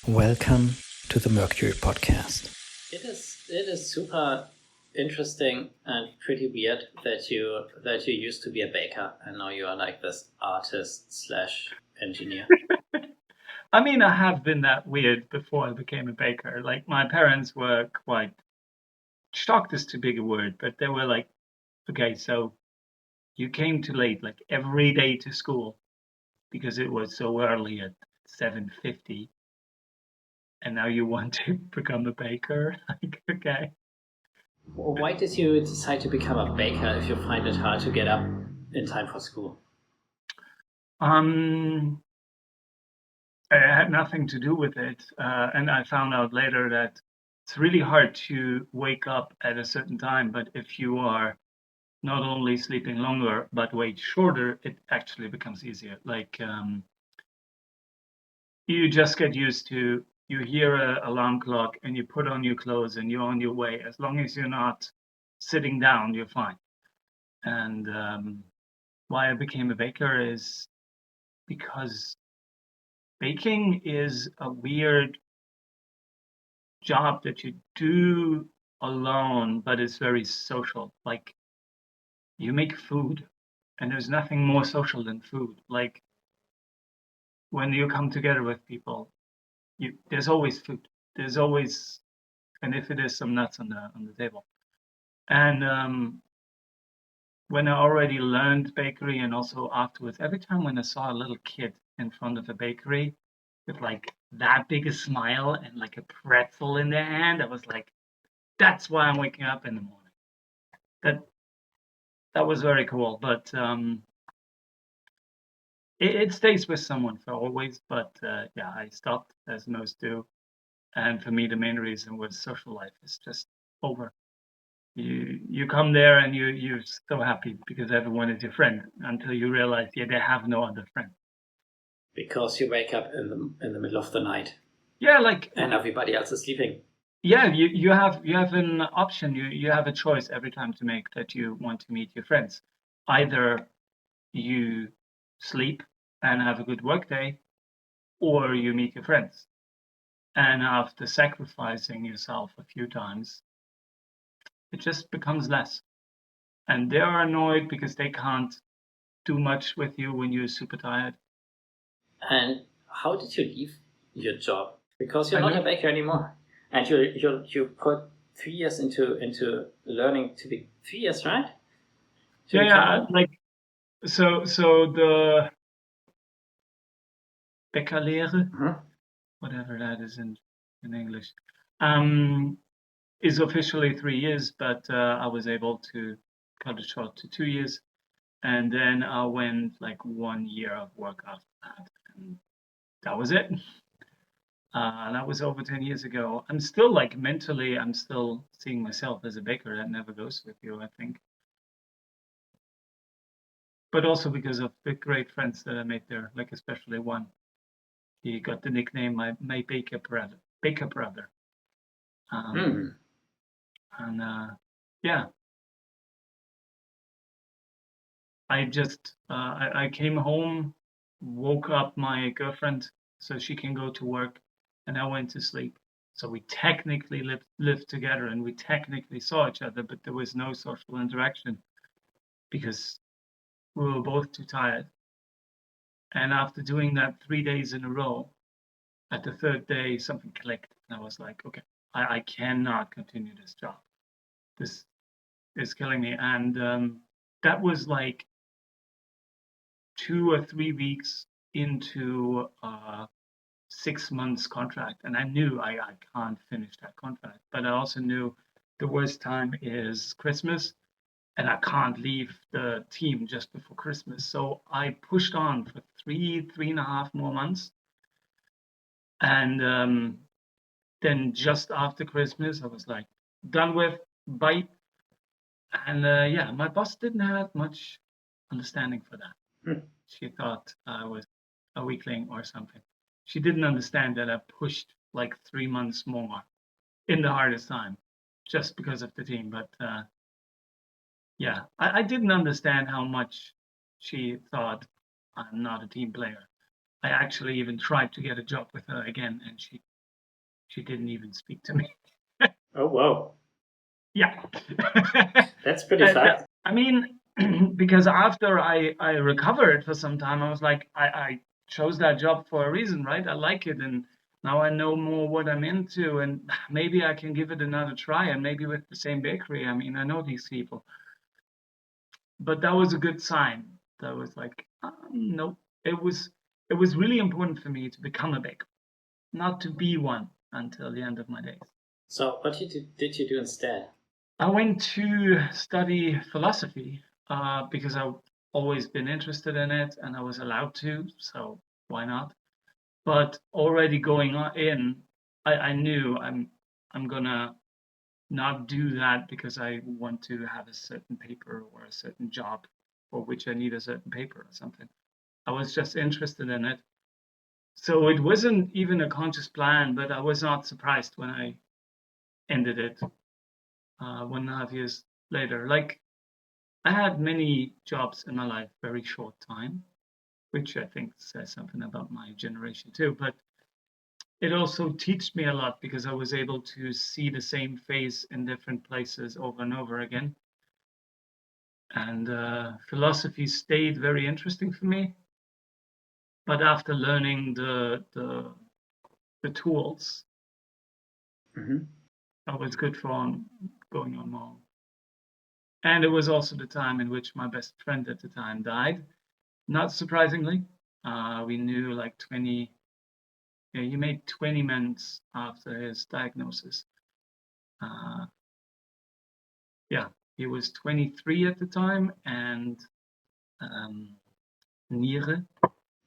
Welcome to the Mercury podcast. It is super interesting and pretty weird that you used to be a baker and now you are like this artist / engineer. I mean, I have been that weird before I became a baker. Like, my parents were quite shocked is too big a word, but they were like, okay, so you came too late, like every day to school because it was so early at 7:50, and now you want to become a baker? Like, okay. Why did you decide to become a baker if you find it hard to get up in time for school? It had nothing to do with it, and I found out later that it's really hard to wake up at a certain time, but if you are not only sleeping longer but wait shorter, it actually becomes easier. Like, you just get used to, you hear an alarm clock and you put on your clothes and you're on your way. As long as you're not sitting down, you're fine. And why I became a baker is because baking is a weird job that you do alone, but it's very social. Like, you make food, and there's nothing more social than food. Like, when you come together with people, there's always food. There's always, and if it is, some nuts on the table. And when I already learned bakery, and also afterwards, every time when I saw a little kid in front of a bakery with like that big a smile and like a pretzel in their hand, I was like, that's why I'm waking up in the morning. That was very cool. But it stays with someone for always. But yeah, I stopped, as most do. And for me, the main reason was social life is just over. You come there and you're so happy because everyone is your friend until you realize, yeah, they have no other friend. Because you wake up in the middle of the night. Yeah, like, and everybody else is sleeping. Yeah, you have an option. You have a choice every time to make that you want to meet your friends. Either you sleep and have a good work day, or you meet your friends. And after sacrificing yourself a few times, it just becomes less. And they are annoyed because they can't do much with you when you're super tired. And how did you leave your job? Because you're not a baker anymore, and you put 3 years into learning to be 3 years, right? Yeah, like, so the Bäckerlehre, whatever that is in English, is officially 3 years, but I was able to cut it short to 2 years, and then I went like 1 year of work after that, and that was it. That was over 10 years ago. I'm still, like, mentally, I'm still seeing myself as a baker. That never goes with you, I think. But also because of the great friends that I made there, like especially one. He got the nickname my baker brother. And yeah, I just I came home, woke up my girlfriend so she can go to work, and I went to sleep. So we technically lived together and we technically saw each other, but there was no social interaction because we were both too tired. And after doing that 3 days in a row, at the third day, something clicked. And I was like, okay, I cannot continue this job. This is killing me. And that was like 2 or 3 weeks into a 6 months contract. And I knew I can't finish that contract. But I also knew the worst time is Christmas. And I can't leave the team just before Christmas. So I pushed on for 3.5 more months. And then just after Christmas, I was like, done with, bye. And yeah, my boss didn't have much understanding for that. She thought I was a weakling or something. She didn't understand that I pushed like 3 months more in the hardest time just because of the team. But yeah, I didn't understand how much she thought I'm not a team player. I actually even tried to get a job with her again, and she She didn't even speak to me. Oh, wow. Yeah. That's pretty fast. I mean, because after I recovered for some time, I was like, I chose that job for a reason, right? I like it, and now I know more what I'm into, and maybe I can give it another try, and maybe with the same bakery. I mean, I know these people, but that was a good sign. That was like, nope. It was really important for me to become a baker, not to be one until the end of my days. So what did you do instead? I went to study philosophy because I've always been interested in it and I was allowed to, so why not? But already going in, I knew I'm gonna not do that because I want to have a certain paper or a certain job for which I need a certain paper or something. I was just interested in it. So it wasn't even a conscious plan, but I was not surprised when I ended it 1.5 years later. Like, I had many jobs in my life, very short time, which I think says something about my generation too. But it also taught me a lot because I was able to see the same face in different places over and over again. And philosophy stayed very interesting for me. But after learning the tools, I was good for going on more. And it was also the time in which my best friend at the time died. Not surprisingly, we knew like 20. Yeah, he made 20 months after his diagnosis. Yeah, he was 23 at the time, and Niere.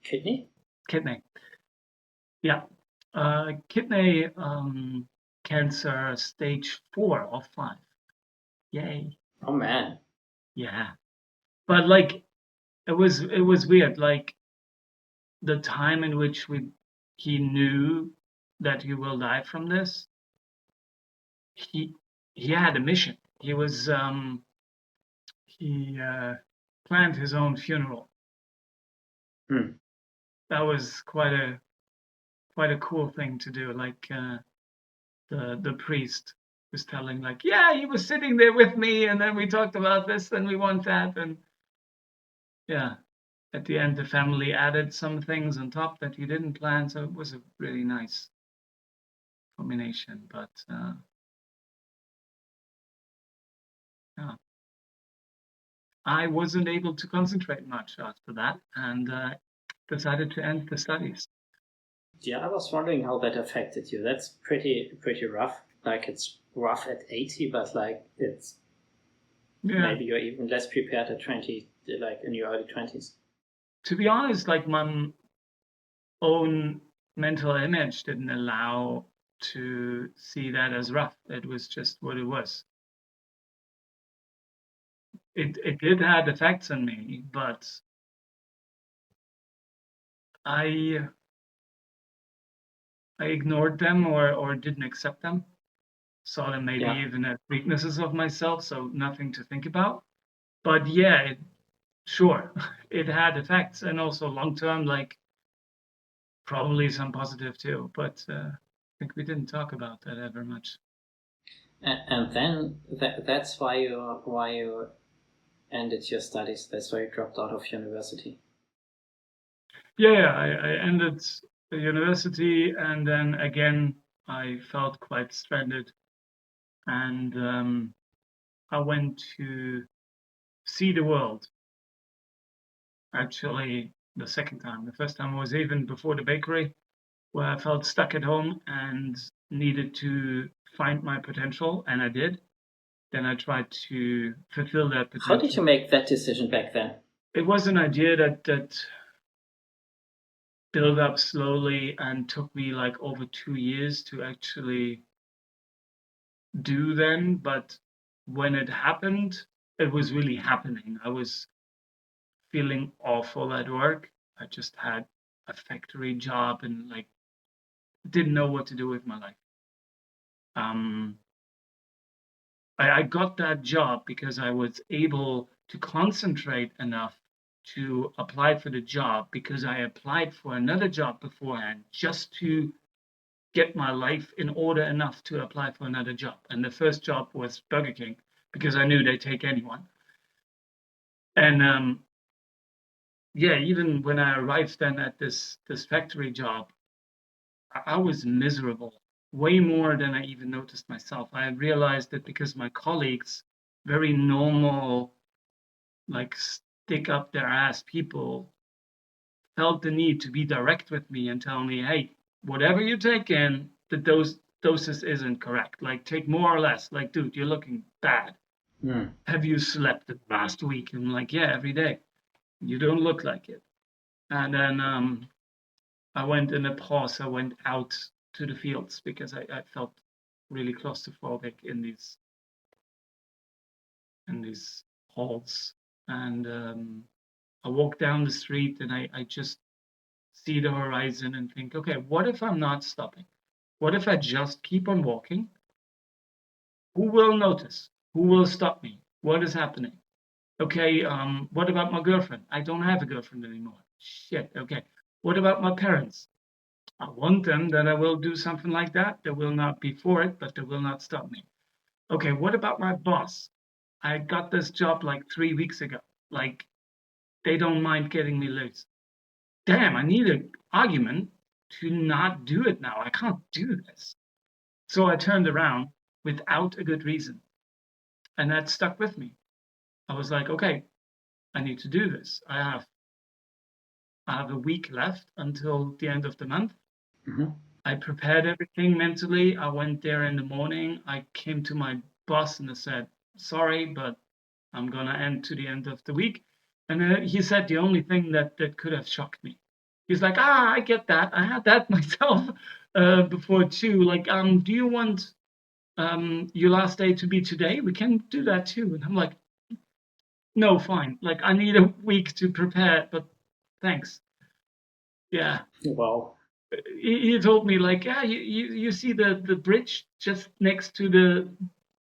Kidney? Kidney. Yeah, kidney cancer stage 4 or 5. Yay. Oh man. Yeah, but like it was weird. Like the time in which he knew that he will die from this, he had a mission. He was he planned his own funeral. That was quite a cool thing to do. Like the priest was telling, like, yeah, he was sitting there with me, and then we talked about this, and we want that, and yeah. At the end, the family added some things on top that he didn't plan, so it was a really nice combination. But yeah. I wasn't able to concentrate much after that, and decided to end the studies. Yeah, I was wondering how that affected you. That's pretty rough. Like, it's rough at 80, but like it's maybe you're even less prepared at 20, like in your early 20s. To be honest, like my own mental image didn't allow to see that as rough. It was just what it was. It did have effects on me, but I ignored them or didn't accept them. Saw them maybe even as weaknesses of myself, so nothing to think about. But yeah, sure, it had effects, and also long term, like probably some positive too. But I think we didn't talk about that ever much. And then that's why you ended your studies. That's why you dropped out of university. Yeah, I ended the university, and then again I felt quite stranded, and I went to see the world. Actually, the second time. The first time was even before the bakery, where I felt stuck at home and needed to find my potential, and I did. Then I tried to fulfill that potential. How did you make that decision back then? It was an idea that built up slowly and took me like over 2 years to actually do then. But when it happened, it was really happening. I was feeling awful at work. I just had a factory job and like didn't know what to do with my life. I got that job because I was able to concentrate enough to apply for the job, because I applied for another job beforehand just to get my life in order enough to apply for another job. And the first job was Burger King, because I knew they'd take anyone. And yeah, even when I arrived then at this factory job, I was miserable, way more than I even noticed myself. I realized that because my colleagues, very normal, like stick up their ass people, felt the need to be direct with me and tell me, hey, whatever you take in, the doses isn't correct. Like, take more or less. Like, dude, you're looking bad. Have you slept the last week? And I'm like, yeah, every day. You don't look like it. And then I went in a pause. I went out to the fields because I felt really claustrophobic in these halls. And I walk down the street and I just see the horizon and think, okay, what if I'm not stopping? What if I just keep on walking? Who will notice? Who will stop me? What is happening? Okay, what about my girlfriend? I don't have a girlfriend anymore. Shit, okay. What about my parents? I want them that I will do something like that. They will not be for it, but they will not stop me. Okay, what about my boss? I got this job like 3 weeks ago. Like, they don't mind getting me loose. Damn, I need an argument to not do it now. I can't do this. So I turned around without a good reason. And that stuck with me. I was like, okay, I need to do this. I have a week left until the end of the month. I prepared everything mentally. I went there in the morning. I came to my boss and I said, sorry, but I'm going to end to the end of the week. And he said the only thing that could have shocked me. He's like, I get that. I had that myself before too. Like, do you want your last day to be today? We can do that too. And I'm like, no, fine. Like, I need a week to prepare, but thanks. Yeah. Wow. He told me, like, yeah, you see the bridge just next to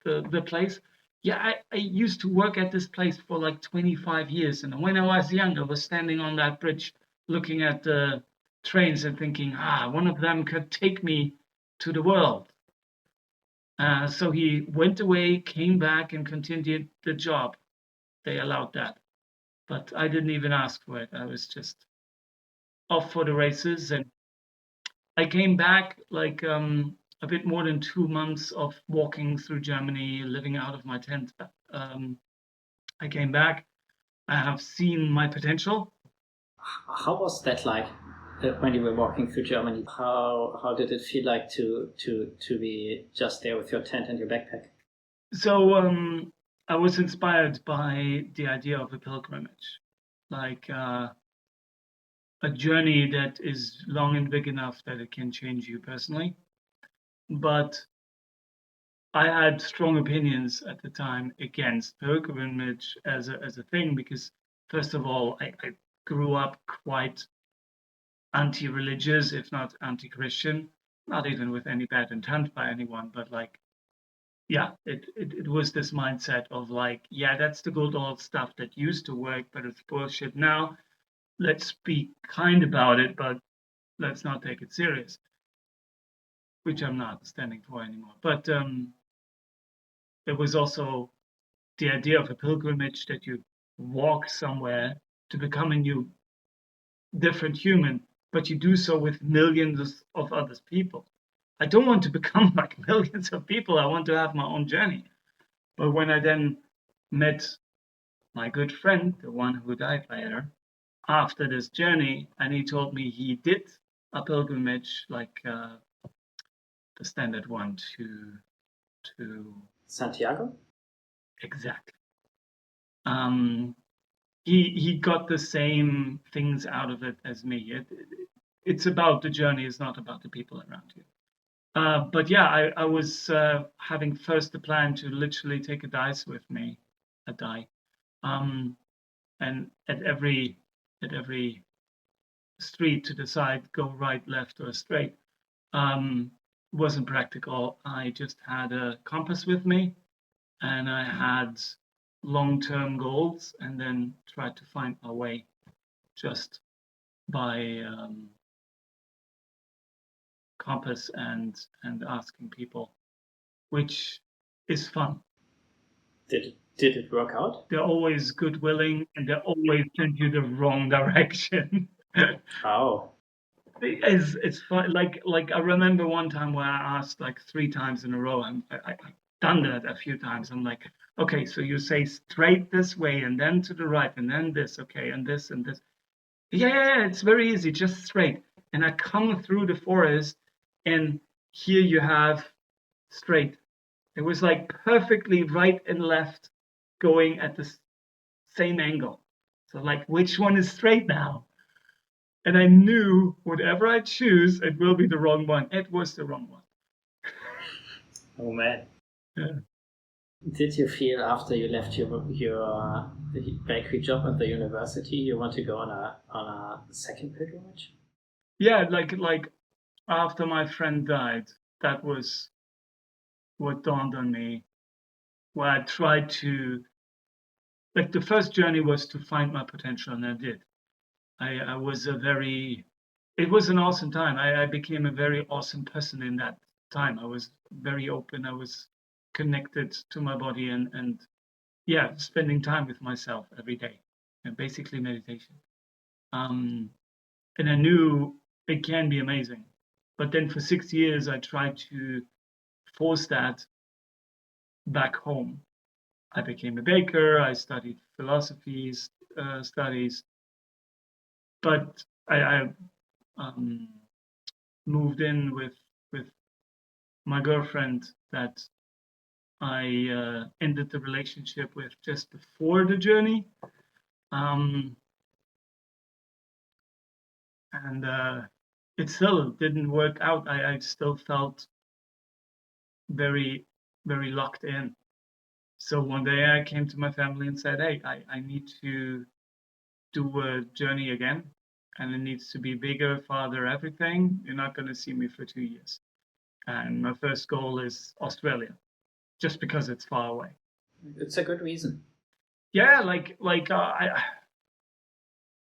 the place. Yeah, I used to work at this place for like 25 years. And when I was young, I was standing on that bridge looking at the trains and thinking, one of them could take me to the world. So he went away, came back, and continued the job. They allowed that. But I didn't even ask for it. I was just off for the races. And I came back like a bit more than 2 months of walking through Germany, living out of my tent. I came back. I have seen my potential. How was that like when you were walking through Germany? How did it feel like to be just there with your tent and your backpack? So I was inspired by the idea of a pilgrimage, like a journey that is long and big enough that it can change you personally. But I had strong opinions at the time against pilgrimage as a thing because, first of all, I grew up quite anti-religious, if not anti-Christian, not even with any bad intent by anyone, but like, yeah, it was this mindset of like, yeah, that's the good old stuff that used to work, but it's bullshit now. Let's be kind about it, but let's not take it serious, which I'm not standing for anymore. But there was also the idea of a pilgrimage that you walk somewhere to become a new, different human, but you do so with millions of other people. I don't want to become like millions of people. I want to have my own journey. But when I then met my good friend, the one who died later, after this journey, and he told me he did a pilgrimage, like the standard one to Santiago? Exactly. He got the same things out of it as me. It's about the journey, it's not about the people around you. But yeah, I was having first the plan to literally take a dice with me, a die, and at every street to decide go right, left, or straight. Wasn't practical. I just had a compass with me, and I had long-term goals, and then tried to find my way just by compass and asking people, which is fun. Did it work out? They're always good willing, and they always send you the wrong direction. Oh. It's fun. Like I remember one time where I asked like 3 times in a row, and I've done that a few times. I'm like, okay, so you say straight this way, and then to the right, and then this, okay, and this and this. Yeah, it's very easy, just straight. And I come through the forest, and here you have straight. It was like perfectly right and left going at the same angle. So like, which one is straight now? And I knew whatever I choose, it will be the wrong one. It was the wrong one. Oh man. Yeah. Did you feel after you left your bakery job at the university you want to go on a second pilgrimage? Yeah, like after my friend died, that was what dawned on me. Where I tried to, like, the first journey was to find my potential, and I did. I was it was an awesome time. I became a very awesome person in that time. I was very open. I was connected to my body and yeah, spending time with myself every day, and basically meditation. And I knew it can be amazing. But then for 6 years, I tried to force that back home. I became a baker. I studied philosophy studies, but I moved in with my girlfriend that I ended the relationship with just before the journey, and it still didn't work out. I still felt very, very locked in. So one day I came to my family and said, "Hey, I need to do a journey again, and it needs to be bigger, farther, everything. You're not going to see me for 2 years. And my first goal is Australia, just because it's far away." It's a good reason. Yeah,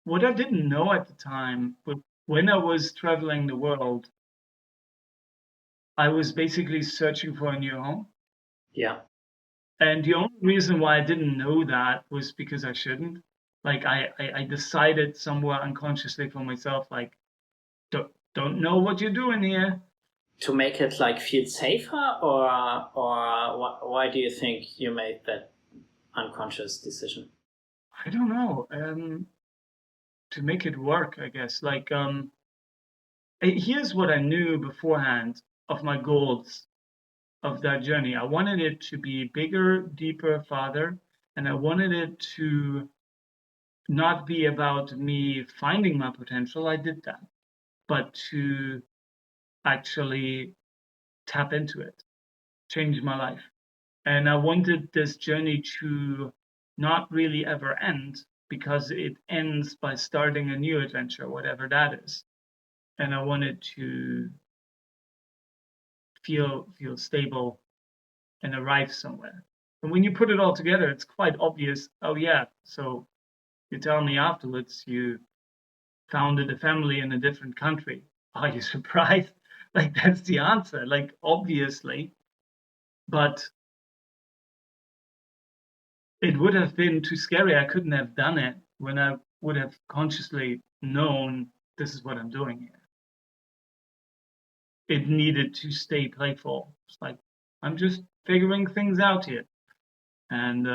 what I didn't know at the time, but when I was traveling the world, I was basically searching for a new home. Yeah. And the only reason why I didn't know that was because I shouldn't. Like I decided somewhere unconsciously for myself, like, don't know what you're doing here. To make it like feel safer, or why do you think you made that unconscious decision? I don't know. To make it work, I guess. Like here's what I knew beforehand of my goals of that journey. I wanted it to be bigger, deeper, farther, and I wanted it to not be about me finding my potential. I did that, but to actually tap into it, change my life. And I wanted this journey to not really ever end, because it ends by starting a new adventure, whatever that is. And I wanted to feel stable and arrive somewhere. And when you put it all together, it's quite obvious. Oh yeah, so you tell me afterwards you founded a family in a different country. Are you surprised? Like, that's the answer. Like, obviously. But it would have been too scary. I couldn't have done it when I would have consciously known this is what I'm doing here. It needed to stay playful. It's like, I'm just figuring things out here. And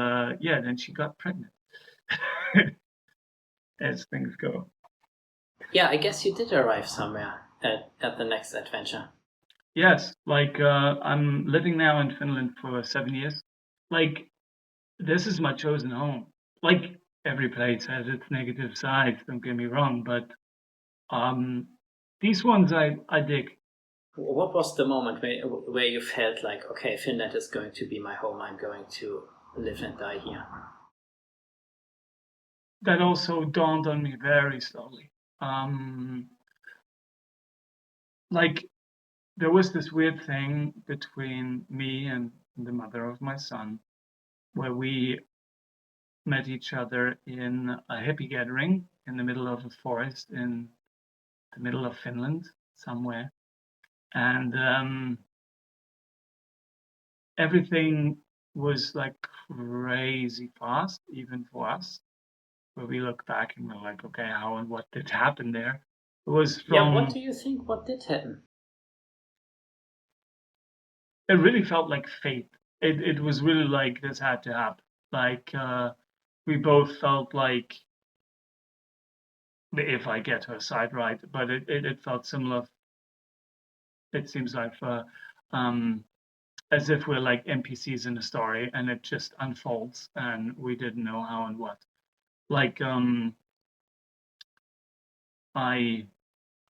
yeah, then she got pregnant. As things go. Yeah, I guess you did arrive somewhere at the next adventure. Yes, like I'm living now in Finland for 7 years. Like, this is my chosen home. Like, every place has its negative sides, don't get me wrong, but these ones I dig. What was the moment where you felt like, okay, Finland is going to be my home, I'm going to live and die here? That also dawned on me very slowly. Like, there was this weird thing between me and the mother of my son, where we met each other in a hippie gathering in the middle of a forest in the middle of Finland somewhere. and everything was like crazy fast, even for us. Where we look back and we're like, okay, how and what did happen there? It was Yeah, what from. do you think? What did happen? It really felt like fate. It was really like this had to happen. Like we both felt like, if I get her side right, but it felt similar. It seems like for as if we're like NPCs in a story and it just unfolds and we didn't know how and what. Like I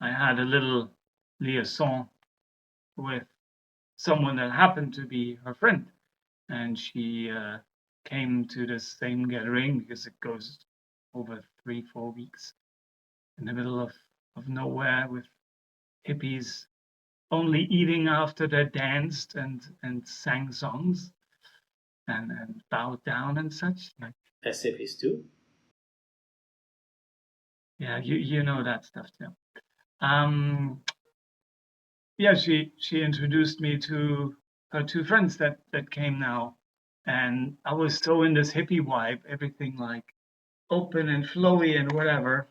had a little liaison with someone that happened to be her friend, and she came to the same gathering because it goes over 3-4 weeks in the middle of nowhere with hippies only eating after they danced and sang songs and bowed down and such. Like, As hippies do. yeah, you know that stuff too. Yeah, she introduced me to her two friends that came now, and I was so in this hippie vibe, everything like open and flowy and whatever,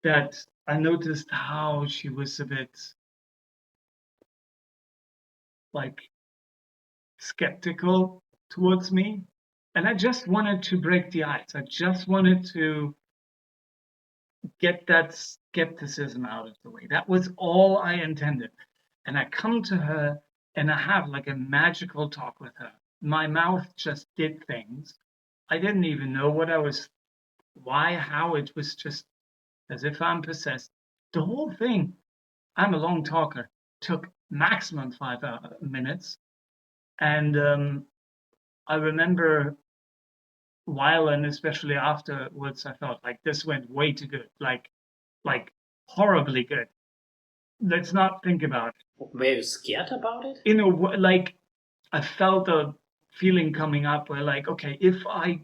that I noticed how she was a bit like skeptical towards me. And I just wanted to break the ice. I just wanted to get that skepticism out of the way. That was all I intended. And I come to her and I have like a magical talk with her. My mouth just did things. I didn't even know what I was, why, how. It was just as if I'm possessed. The whole thing, I'm a long talker, took maximum 5 minutes. And I remember while and especially afterwards, I felt like this went way too good, like horribly good. Let's not think about it. Were you scared about it? In a way, like I felt a feeling coming up where, like, okay, if I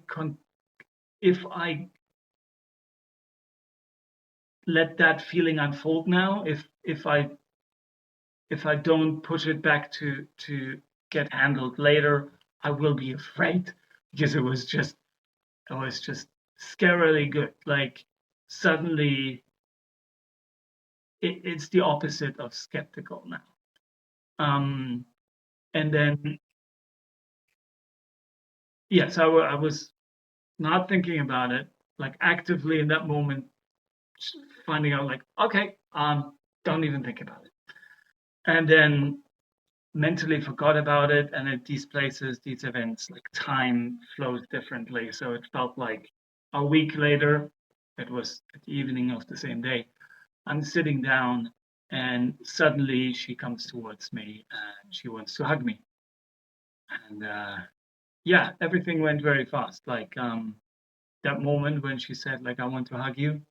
let that feeling unfold now, if I don't push it back to get handled later, I will be afraid because it was just scarily good. Like suddenly, it's the opposite of skeptical now. And then yes, I was not thinking about it, like actively in that moment, finding out like, okay, don't even think about it, and then mentally forgot about it. And at these places, these events, like time flows differently. So it felt like a week later, it was at the evening of the same day, I'm sitting down and suddenly she comes towards me and she wants to hug me. And yeah, everything went very fast. Like that moment when she said, like, I want to hug you,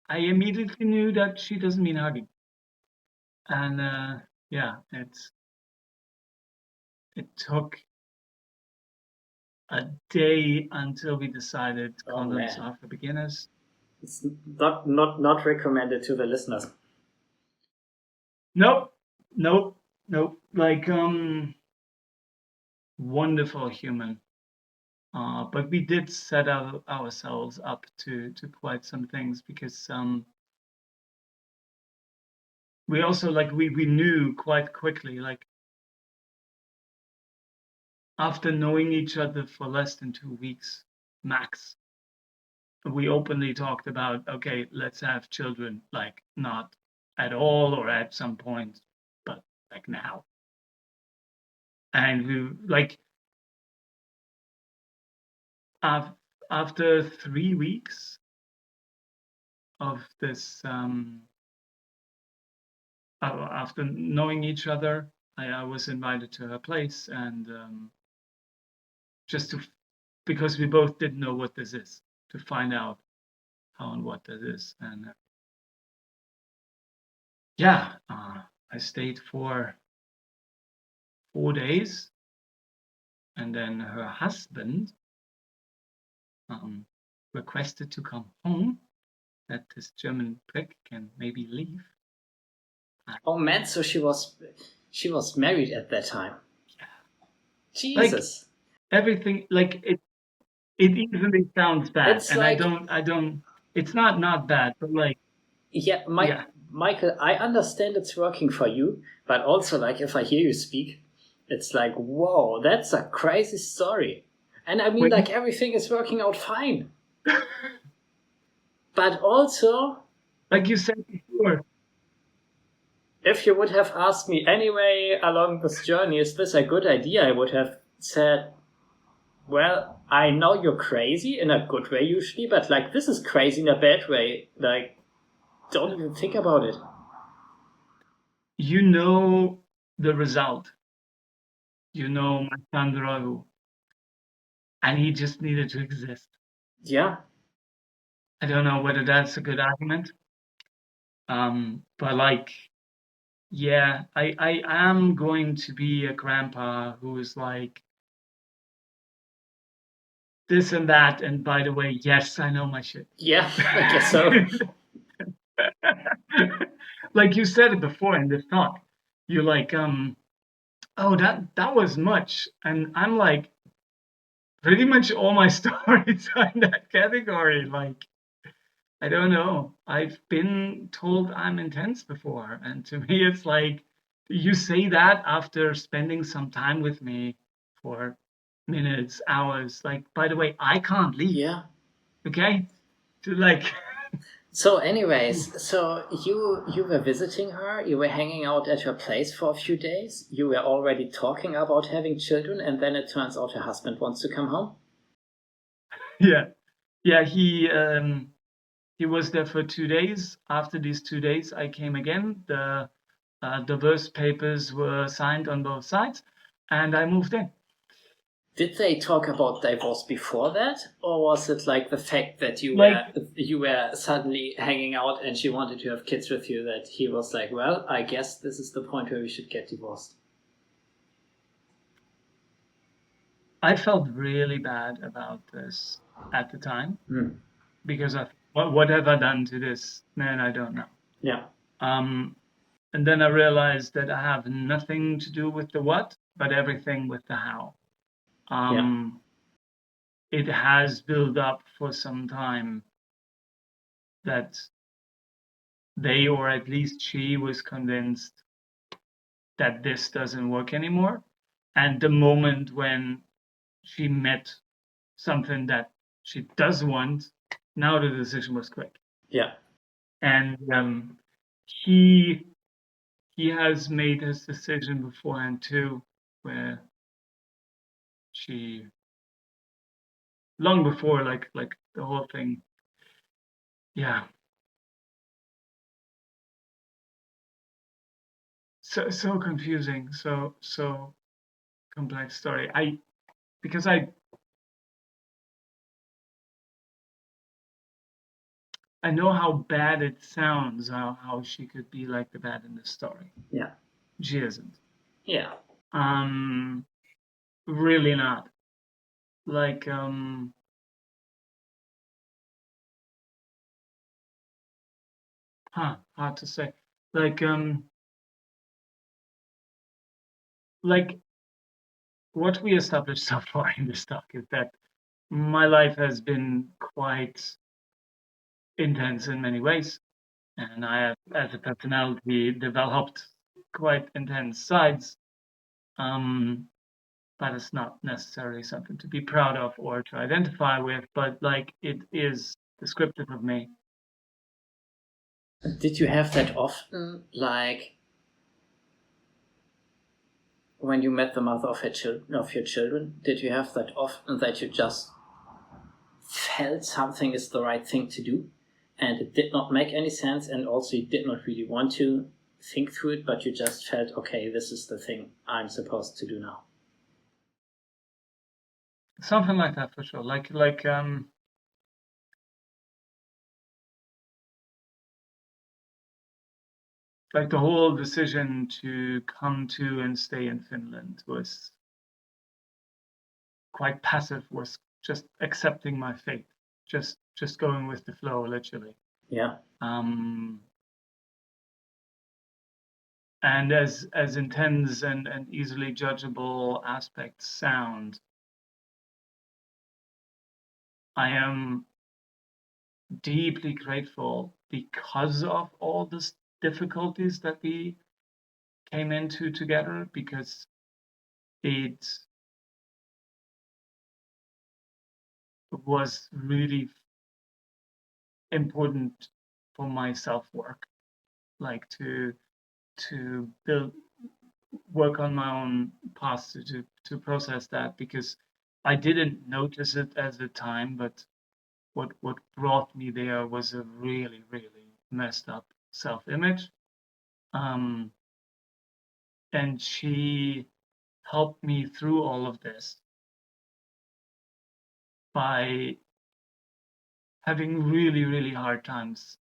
I immediately knew that she doesn't mean hugging. And yeah, it took a day until we decided condoms are for beginners. It's not recommended to the listeners. Nope. Like wonderful human. But we did set ourselves up to quite some things because we also like we knew quite quickly, like after knowing each other for less than 2 weeks max, we openly talked about, okay, let's have children, like not at all or at some point, but like now. And we like after 3 weeks of this after knowing each other, I was invited to her place, and just to, because we both didn't know what this is, to find out how and what this is. And yeah, I stayed for 4 days, and then her husband requested to come home, that this German prick can maybe leave. Oh man, so she was married at that time. Jesus. Like, everything, like it easily sounds bad, It's and like, I don't. It's not bad, but like, yeah, yeah, Michael, I understand it's working for you, but also like if I hear you speak, it's like, whoa, that's a crazy story. And I mean, Wait. like everything is working out fine. But also, like you said before, if you would have asked me anyway along this journey, is this a good idea? I would have said, well, I know you're crazy in a good way usually, but like this is crazy in a bad way. Like, don't even think about it. you know the result. You know my son Rahu, and he just needed to exist. Yeah. I don't know whether that's a good argument. But like, yeah, I am going to be a grandpa who is like this and that, and by the way, yes, I know my shit. Yeah, I guess so. Like you said it before in this talk, you're like, oh, that was much, and I'm like, pretty much all my stories are in that category. Like, I don't know. I've been told I'm intense before, and to me, it's like you say that after spending some time with me for minutes, hours. Like, by the way, I can't leave. Yeah. Okay, to like. So, anyways, so you were visiting her. You were hanging out at her place for a few days. You were already talking about having children, and then it turns out her husband wants to come home. Yeah. He was there for 2 days. After these 2 days, I came again. The divorce papers were signed on both sides, and I moved in. Did they talk about divorce before that, or was it like the fact that you were suddenly hanging out and she wanted to have kids with you that he was like, well, I guess this is the point where we should get divorced? I felt really bad about this at the time because of what have I done to this man? I don't know. Yeah. And then I realized that I have nothing to do with the what, but everything with the how. It has built up for some time that they, or at least she, was convinced that this doesn't work anymore. And the moment when she met something that she does want, now the decision was quick. Yeah. And he has made his decision beforehand too, where she, long before like the whole thing, yeah. So confusing, so complex story. Because I know how bad it sounds, how she could be like the bad in this story. Yeah. She isn't. Yeah. Really not. Like, hard to say. Like what we established so far in this talk is that my life has been quite intense in many ways, and I have, as a personality, developed quite intense sides. But it's not necessarily something to be proud of or to identify with, but like it is descriptive of me. Did you have that often, like when you met the mother of your children? Did you have that often that you just felt something is the right thing to do, and it did not make any sense, and also you did not really want to think through it, but you just felt, okay, this is the thing I'm supposed to do now? Something like that for sure. Like the whole decision to come to and stay in Finland was quite passive, was just accepting my fate, just going with the flow, literally. Yeah. And as intense and easily judgeable aspects sound, I am deeply grateful because of all the difficulties that we came into together, because it was really important for my self-work, like to work on my own past, to process that, because I didn't notice it at the time, but what brought me there was a really, really messed up self-image. And she helped me through all of this by having really, really hard times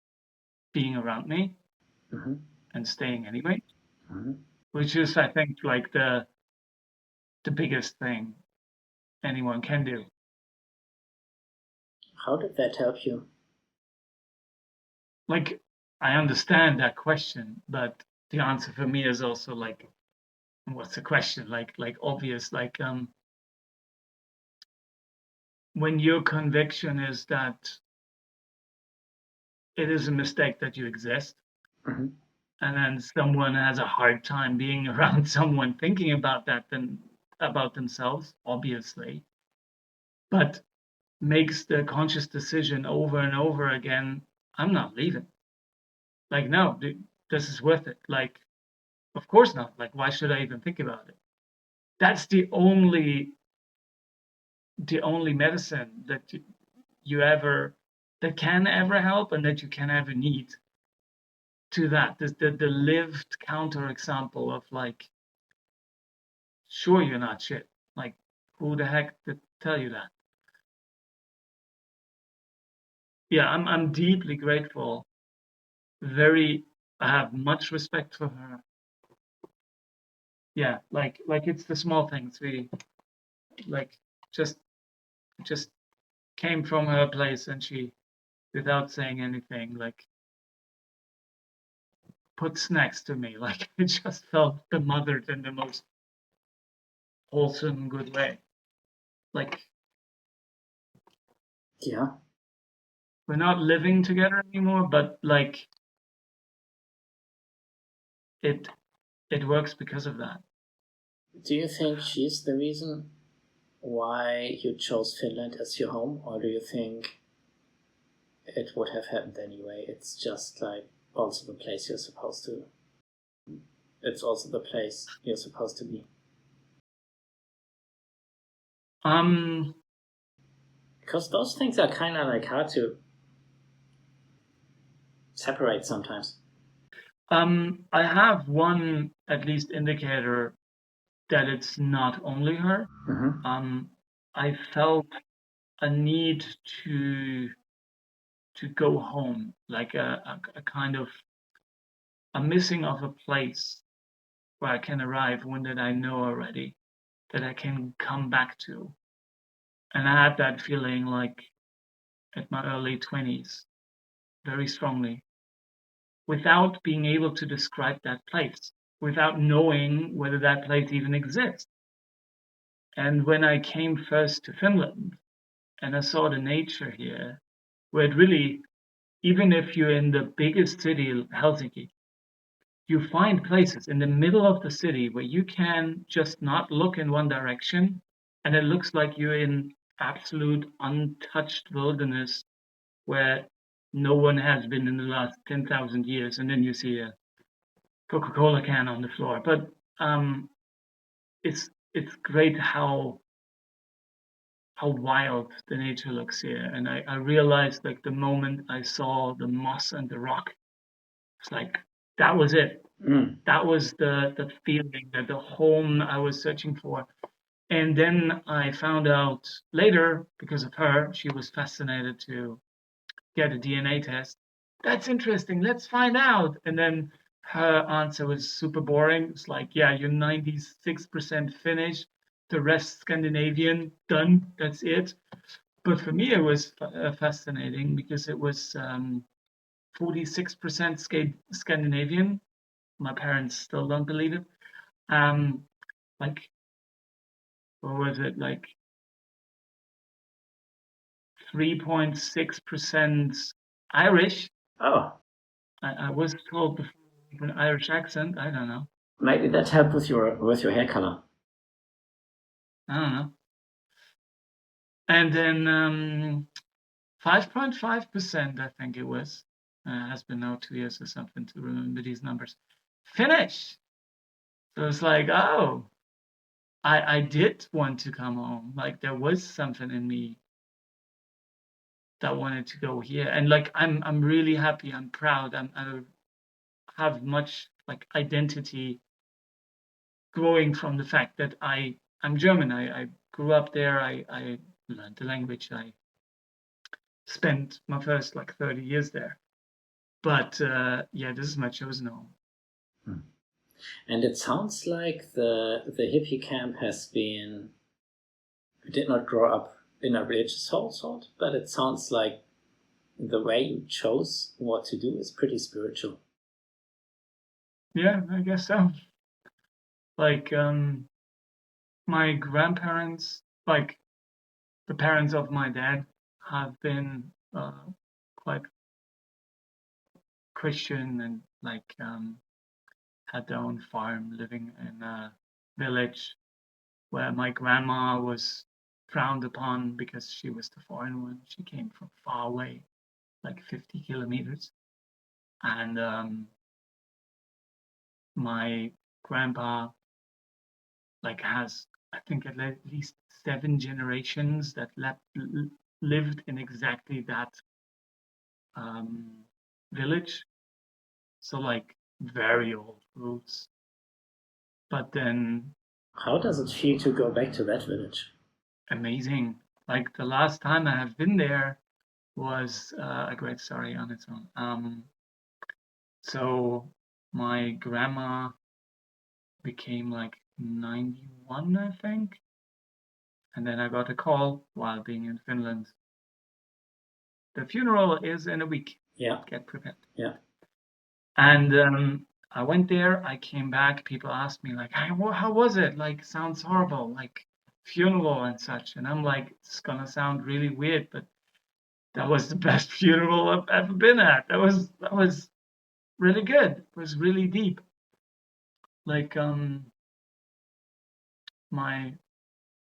being around me and staying anyway, which is, I think, like the biggest thing anyone can do. How did that help you? Like, I understand that question, but the answer for me is also like, what's the question? Like obvious, like when your conviction is that it is a mistake that you exist, and then someone has a hard time being around someone thinking about that than about themselves, obviously, but makes the conscious decision over and over again, I'm not leaving. Like, no, this is worth it. Like, of course not. Like, why should I even think about it? That's the only medicine that that can ever help, and that you can ever need. To that, the lived counterexample of like, sure, you're not shit. Like, who the heck did tell you that? Yeah, I'm deeply grateful. I have much respect for her. Yeah, like it's the small things. We like just came from her place, and she, without saying anything, like put snacks to me. Like, it just felt bemothered in the most wholesome, good way. Like, yeah, we're not living together anymore, but like it works because of that. Do you think she's the reason why you chose Finland as your home, or do you think it would have happened anyway? It's just like also the place you're supposed to. It's also the place you're supposed to be. Because those things are kind of like hard to separate sometimes. I have one at least indicator that it's not only her. I felt a need to go home, like a kind of a missing of a place where I can arrive, one that I know already, that I can come back to. And I had that feeling like at my early 20s, very strongly, without being able to describe that place, without knowing whether that place even exists. And when I came first to Finland and I saw the nature here, where it really, even if you're in the biggest city, Helsinki, you find places in the middle of the city where you can just not look in one direction, and it looks like you're in absolute untouched wilderness where no one has been in the last 10,000 years, and then you see a Coca-Cola can on the floor. But it's great how wild the nature looks here. And I realized, like, the moment I saw the moss and the rock, it's like, that was it. That was the feeling, that the home I was searching for. And then I found out later, because of her, she was fascinated to get a DNA test. That's interesting. Let's find out. And then her answer was super boring. It's like, yeah, you're 96% Finnish, the rest Scandinavian, done. That's it. But for me, it was fascinating because it was 46% Scandinavian, my parents still don't believe it. Like, what was it? Like 3.6% Irish. Oh, I was told before with an Irish accent. I don't know. maybe that helped with your hair color. I don't know. And then 5.5%, I think it was. Has been now 2 years or something to remember these numbers. Finnish. So it's like, oh, I did want to come home. Like there was something in me that wanted to go here, and like I'm really happy. I'm proud. I have much like identity growing from the fact that I'm German. I grew up there. I learned the language. I spent my first like 30 years there. But yeah, this is my chosen home. And it sounds like the hippie camp did not grow up in a religious household, but it sounds like the way you chose what to do is pretty spiritual. Yeah, I guess so. Like my grandparents, like the parents of my dad, have been quite Christian and like had their own farm, living in a village where my grandma was frowned upon because she was the foreign one. She came from far away, like 50 kilometers. And my grandpa like has, I think, at least 7 generations that lived in exactly that village. So like very old roots. But then, how does it feel to go back to that village? Amazing. Like the last time I have been there was a great story on its own. So my grandma became like 91, I think. And then I got a call while being in Finland. The funeral is in a week. Yeah. Get prepared. Yeah. And I went there. I came back. People asked me like, "Hey, how was it? Like, sounds horrible, like funeral and such." And I'm like, "It's gonna sound really weird, but that was the best funeral I've ever been at. That was really good. It was really deep. Like, my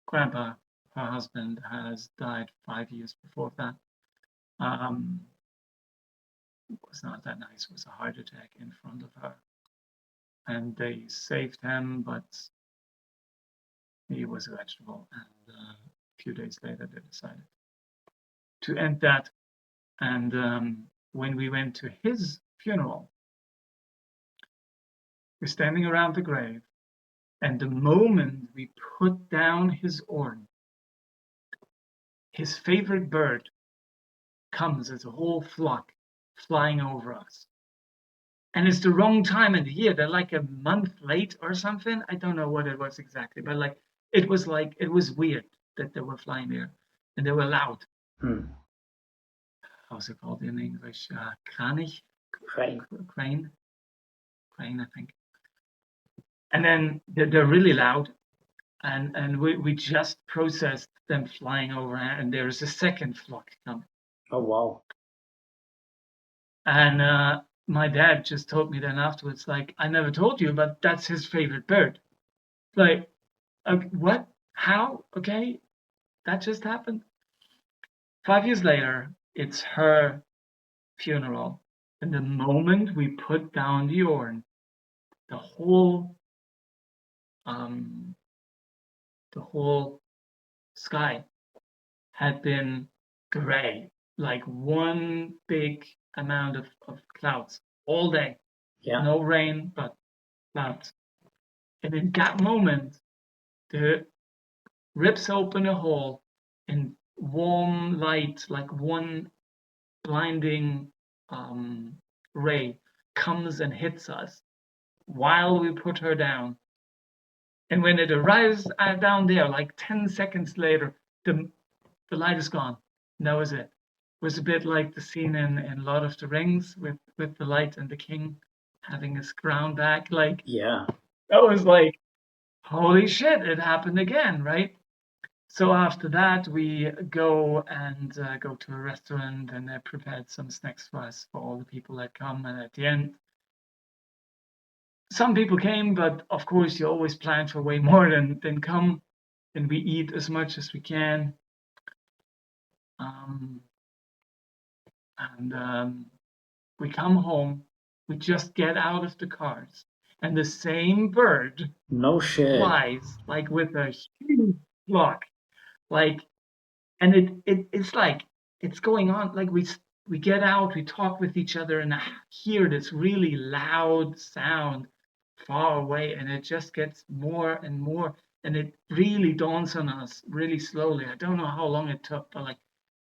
grandpa, her husband, has died 5 years before that. It was not that nice. It was a heart attack in front of her. And they saved him, but he was a vegetable. And a few days later, they decided to end that. And when we went to his funeral, we're standing around the grave. And the moment we put down his urn, his favorite bird comes as a whole flock flying over us. And it's the wrong time in the year. They're like a month late or something. I don't know what it was exactly, but like it was weird that they were flying there, and they were loud. How's it called in English? Kranich? Crane, I think. And then they're really loud, and we just processed them flying over, and there is a second flock coming. Oh wow! And my dad just told me then afterwards, like, "I never told you, but that's his favorite bird." Like, what? How? Okay, that just happened. 5 years later, it's her funeral, and the moment we put down the urn, the whole sky had been gray, like one big amount of clouds all day. Yeah. No rain, but clouds. And in that moment, the rips open a hole, and warm light, like one blinding ray, comes and hits us while we put her down. And when it arrives down there, like 10 seconds later, the light is gone. And that was it. It was a bit like the scene in Lord of the Rings with the light and the king having his crown back. Like, Yeah. I was like, holy shit, it happened again, right? So after that, we go to a restaurant, and they prepared some snacks for us for all the people that come. And at the end, some people came, but of course, you always plan for way more than come, and we eat as much as we can. Um, and we come home, we just get out of the cars, and the same bird No shit. flies like with a huge flock, like, and it's like it's going on. Like we get out, we talk with each other, and I hear this really loud sound far away, and it just gets more and more, and it really dawns on us really slowly. I don't know how long it took, but like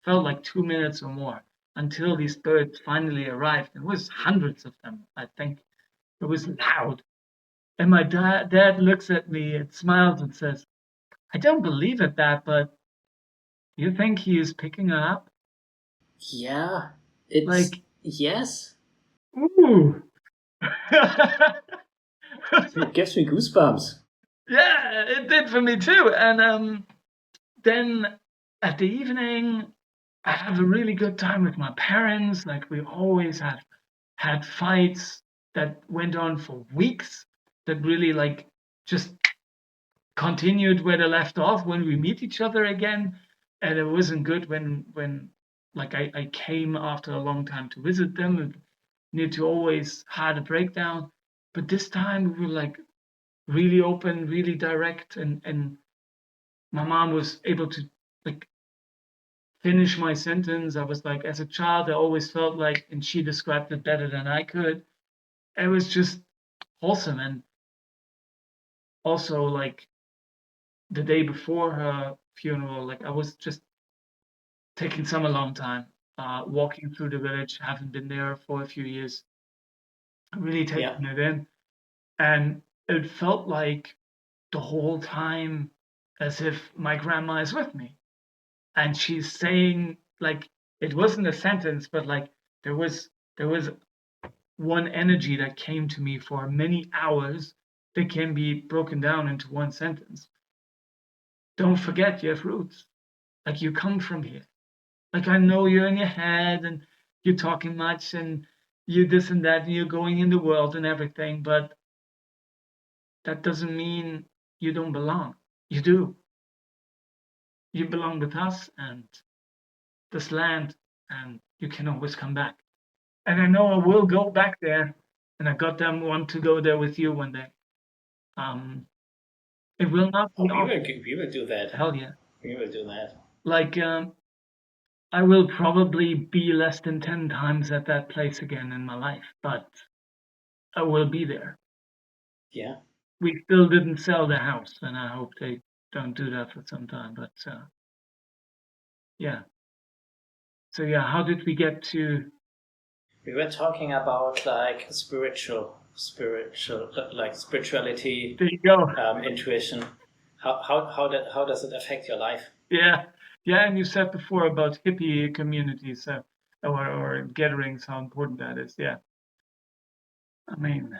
felt like 2 minutes or more until these birds finally arrived. It was hundreds of them, I think. It was loud. And my dad looks at me and smiles and says, I don't believe it, but you think he is picking her up? Yeah. It's Like, yes. ooh. It gives me goosebumps. Yeah, it did for me too. And then at the evening, I have a really good time with my parents. Like, we always had fights that went on for weeks, that really like just continued where they left off when we meet each other again. And it wasn't good when like I came after a long time to visit them, and near to always had a breakdown. But this time we were like really open, really direct, and my mom was able to like finish my sentence. I was like, as a child, I always felt like, and she described it better than I could. It was just wholesome. And also, like, the day before her funeral, like, I was just taking some alone time, walking through the village. Haven't been there for a few years. Really taking it in, and it felt like the whole time as if my grandma is with me, and she's saying, like, it wasn't a sentence, but like there was one energy that came to me for many hours that can be broken down into one sentence. Don't forget you have roots. Like, you come from here. Like, I know you're in your head and you're talking much and you this and that and you're going in the world and everything, but that doesn't mean you don't belong. You do. You belong with us and this land, and you can always come back. And I know I will go back there, and I got them want to go there with you one day. It will not be we will do that. Hell yeah. We will do that. Like, I will probably be less than 10 times at that place again in my life, but I will be there. Yeah. We still didn't sell the house, and I hope they don't do that for some time, but yeah. So yeah, how did we get to... We were talking about like spiritual, like spirituality. There you go. Intuition. How does it affect your life? Yeah, and you said before about hippie communities or gatherings, how important that is. Yeah, I mean,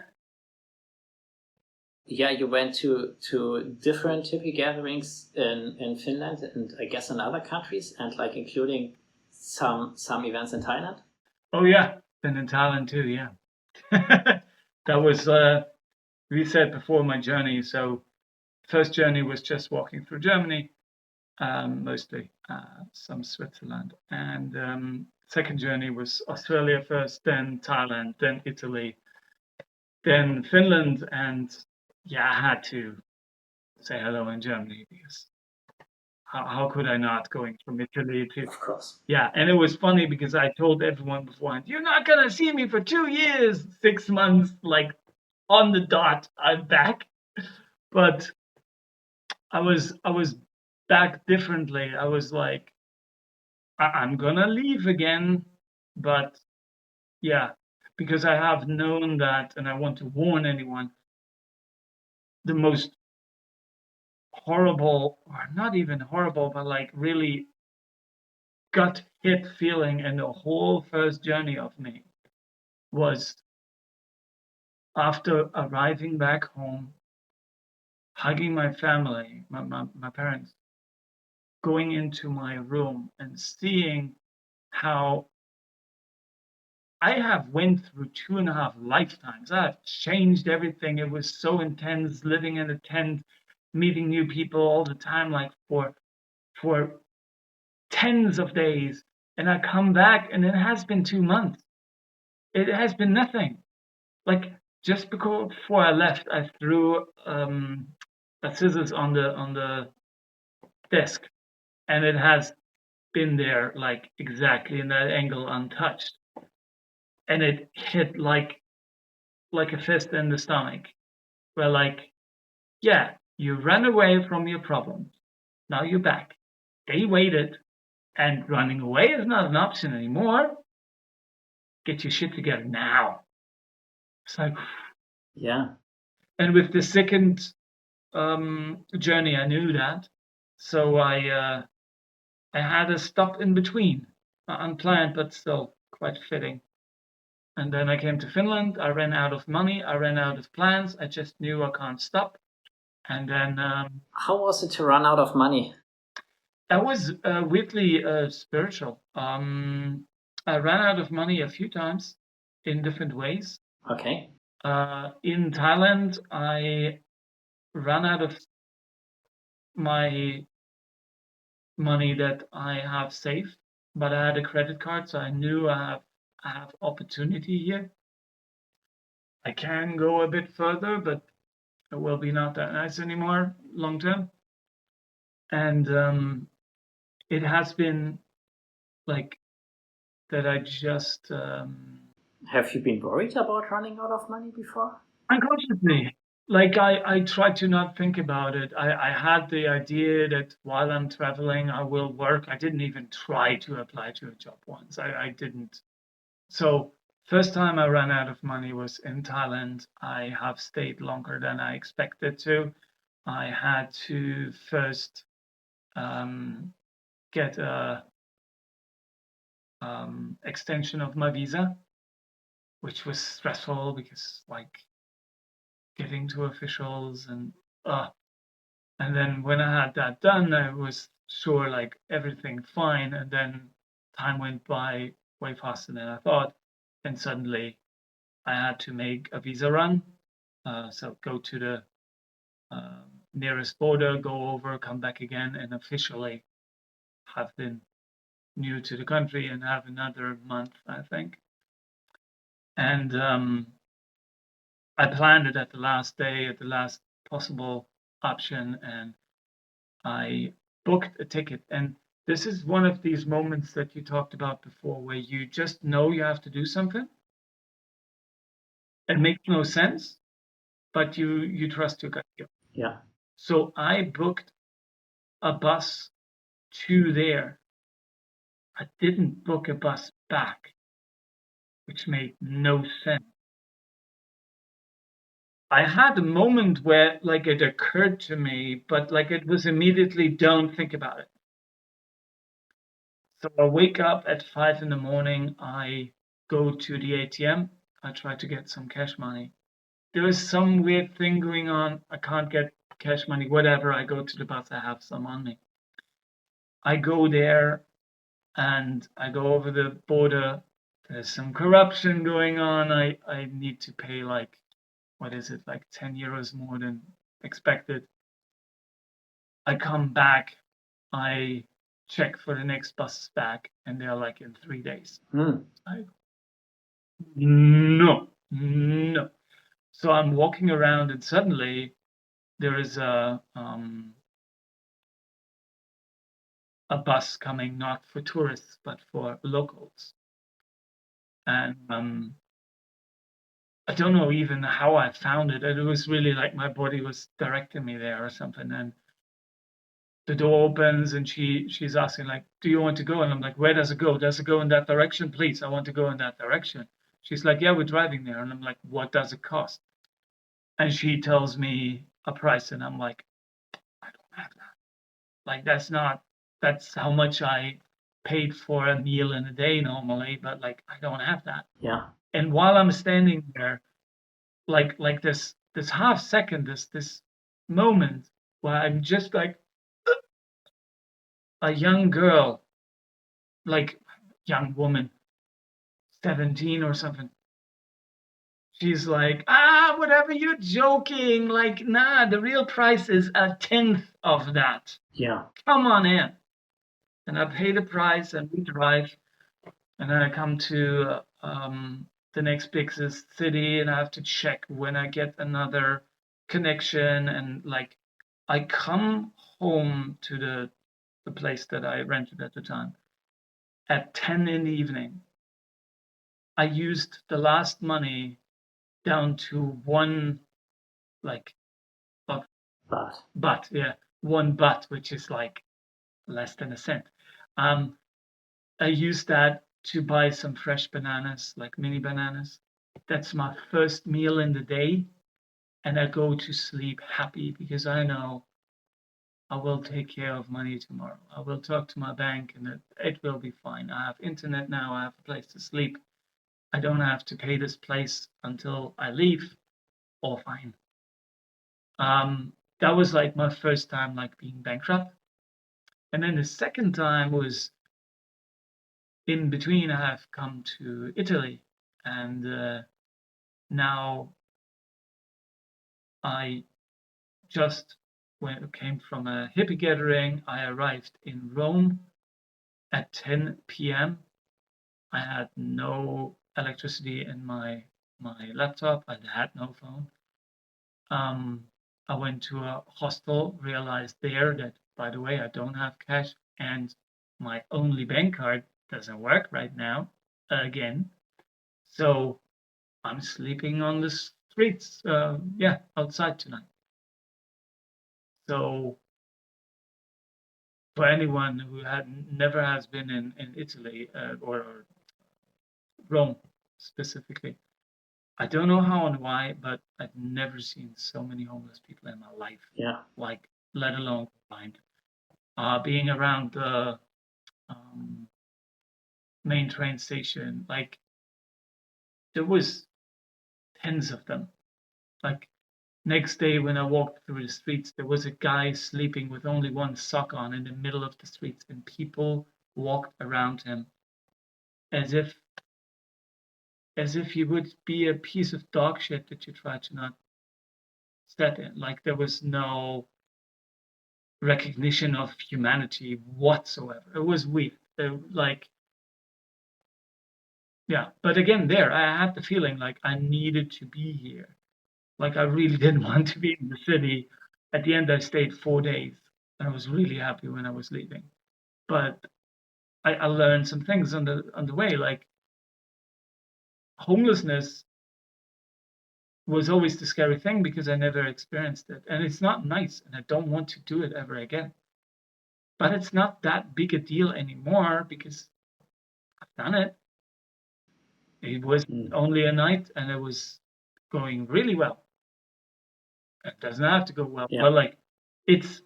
yeah, you went to different hippie gatherings in Finland and I guess in other countries, and like including some events in Thailand. Oh yeah, and in Thailand too. Yeah, that was we said before my journey. So first journey was just walking through Germany, mostly some Switzerland, and second journey was Australia first, then Thailand, then Italy, then Finland, and yeah, I had to say hello in Germany because how could I not, going from Italy to... Of course. Yeah, and it was funny because I told everyone beforehand, you're not gonna see me for 2 years, 6 months, like on the dot, I'm back. But I was back differently. I was like, I'm gonna leave again, but yeah, because I have known that, and I want to warn anyone, the most horrible, or not even horrible, but like really gut hit feeling in the whole first journey of me was after arriving back home, hugging my family, my parents, going into my room and seeing how I have went through 2.5 lifetimes. I have changed everything. It was so intense living in a tent, meeting new people all the time, like for tens of days. And I come back and it has been 2 months. It has been nothing. Like just before I left, I threw a scissors on the desk, and it has been there like exactly in that angle, untouched, and it hit like a fist in the stomach. Where like, yeah, you ran away from your problems. Now you're back. They waited, and running away is not an option anymore. Get your shit together now. It's like, Yeah. and with the second journey, I knew that, so I had a stop in between, unplanned but still quite fitting. And then I came to Finland. I ran out of money. I ran out of plans. I just knew I can't stop. And then how was it to run out of money? I was weirdly spiritual. I ran out of money a few times in different ways. Okay. In Thailand, I ran out of my money that I have saved, but I had a credit card, so I knew I have opportunity here. I can go a bit further, but it will be not that nice anymore long term. And it has been like that. I just have you been worried about running out of money before? Unconsciously. Like I try to not think about it. I had the idea that while I'm traveling, I will work. I didn't even try to apply to a job once. I didn't. So first time I ran out of money was in Thailand. I have stayed longer than I expected to. I had to first get a extension of my visa, which was stressful because like getting to officials and then when I had that done, I was sure like everything fine, and then time went by way faster than I thought, and suddenly I had to make a visa run. So go to the nearest border, go over, come back again, and officially have been new to the country and have another month, I think. And I planned it at the last day, at the last possible option, and I booked a ticket. And this is one of these moments that you talked about before, where you just know you have to do something. It makes no sense, but you trust your gut feel. Yeah. So I booked a bus to there. I didn't book a bus back, which made no sense. I had a moment where like it occurred to me, but like it was immediately don't think about it. So I wake up at 5 in the morning. I go to the ATM. I try to get some cash money. There is some weird thing going on. I can't get cash money, whatever. I go to the bus. I have some on me. I go there and I go over the border. There's some corruption going on. I need to pay like, what is it, like 10 euros more than expected. I come back. I check for the next bus back, and they're like in 3 days. No. So I'm walking around, and suddenly there is a bus coming, not for tourists but for locals. And I don't know even how I found it. It was really like my body was directing me there or something. And the door opens and she's asking like, do you want to go? And I'm like, where does it go? Does it go in that direction? Please, I want to go in that direction. She's like, yeah, we're driving there. And I'm like, what does it cost? And she tells me a price, and I'm like, I don't have that. Like that's how much I paid for a meal in a day normally, but like I don't have that. Yeah. And while I'm standing there, like this half second, this moment where I'm just like a young girl, like young woman, 17 or something. She's like, whatever, you're joking. Like, nah, the real price is a tenth of that. Yeah. Come on in. And I pay the price and we drive. And then I come to the next biggest city and I have to check when I get another connection. And like, I come home to the place that I rented at the time at 10 in the evening. I used the last money down to one, like, one baht, which is like less than a cent. I used that to buy some fresh bananas, like mini bananas. That's my first meal in the day. And I go to sleep happy because I know I will take care of money tomorrow. I will talk to my bank and it will be fine. I have internet now. I have a place to sleep. I don't have to pay this place until I leave. All fine. That was like my first time like being bankrupt. And then the second time was in between. I have come to Italy, and now I just came from a hippie gathering. I arrived in Rome at 10 p.m. I had no electricity in my laptop. I had no phone. I went to a hostel, realized there that, by the way, I don't have cash and my only bank card doesn't work right now again. So I'm sleeping on the streets, outside tonight. So for anyone who never has been in Italy or Rome specifically, I don't know how and why, but I've never seen so many homeless people in my life. Yeah. Like, let alone find. Being around the main train station, like, there was tens of them. Like, next day when I walked through the streets, there was a guy sleeping with only one sock on in the middle of the streets, and people walked around him as if he would be a piece of dog shit that you try to not step in. Like, there was no recognition of humanity whatsoever. It was weird. But again, there I had the feeling like I needed to be here. Like, I really didn't want to be in the city. At the end, I stayed 4 days, and I was really happy when I was leaving. But I learned some things on the way. Like, homelessness was always the scary thing because I never experienced it, and it's not nice, and I don't want to do it ever again. But it's not that big a deal anymore because I've done it. It was only a night, and it was going really well. It doesn't have to go well, but like, it's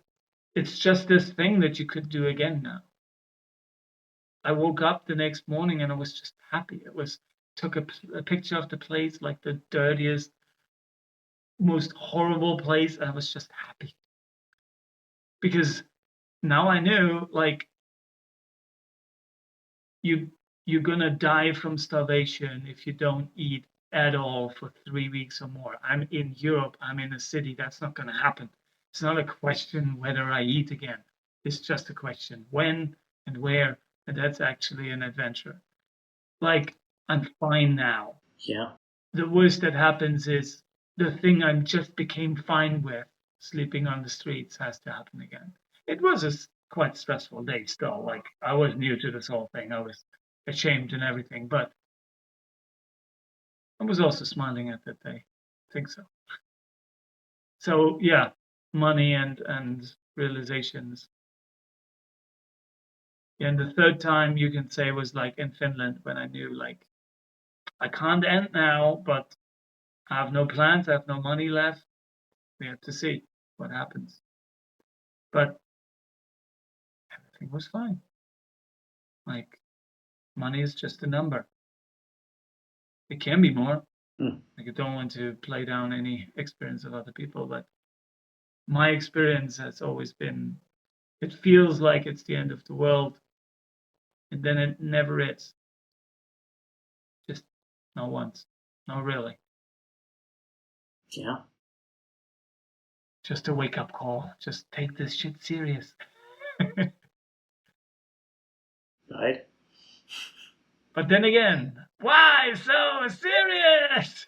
just this thing that you could do again now. I woke up the next morning and I was just happy. Took a picture of the place, like the dirtiest, most horrible place, and I was just happy because now I knew, like, you're gonna die from starvation if you don't eat at all for 3 weeks or more. I'm in Europe. I'm in a city. That's not gonna happen. It's not a question whether I eat again. It's just a question when and where, and that's actually an adventure. Like, I'm fine now. Yeah. The worst that happens is the thing I just became fine with, sleeping on the streets, has to happen again. It was a quite stressful day still. Like, I was new to this whole thing. I was ashamed and everything, but I was also smiling at that day. I think so. So yeah, money and realizations. And the third time you can say was like in Finland, when I knew, like, I can't end now, but I have no plans, I have no money left. We have to see what happens. But everything was fine. Like, money is just a number. It can be more, Like, I don't want to play down any experience of other people, but my experience has always been, it feels like it's the end of the world, and then it never is. Just not once. Not really. Yeah. Just a wake-up call. Just take this shit serious. Right. But then again, why so serious?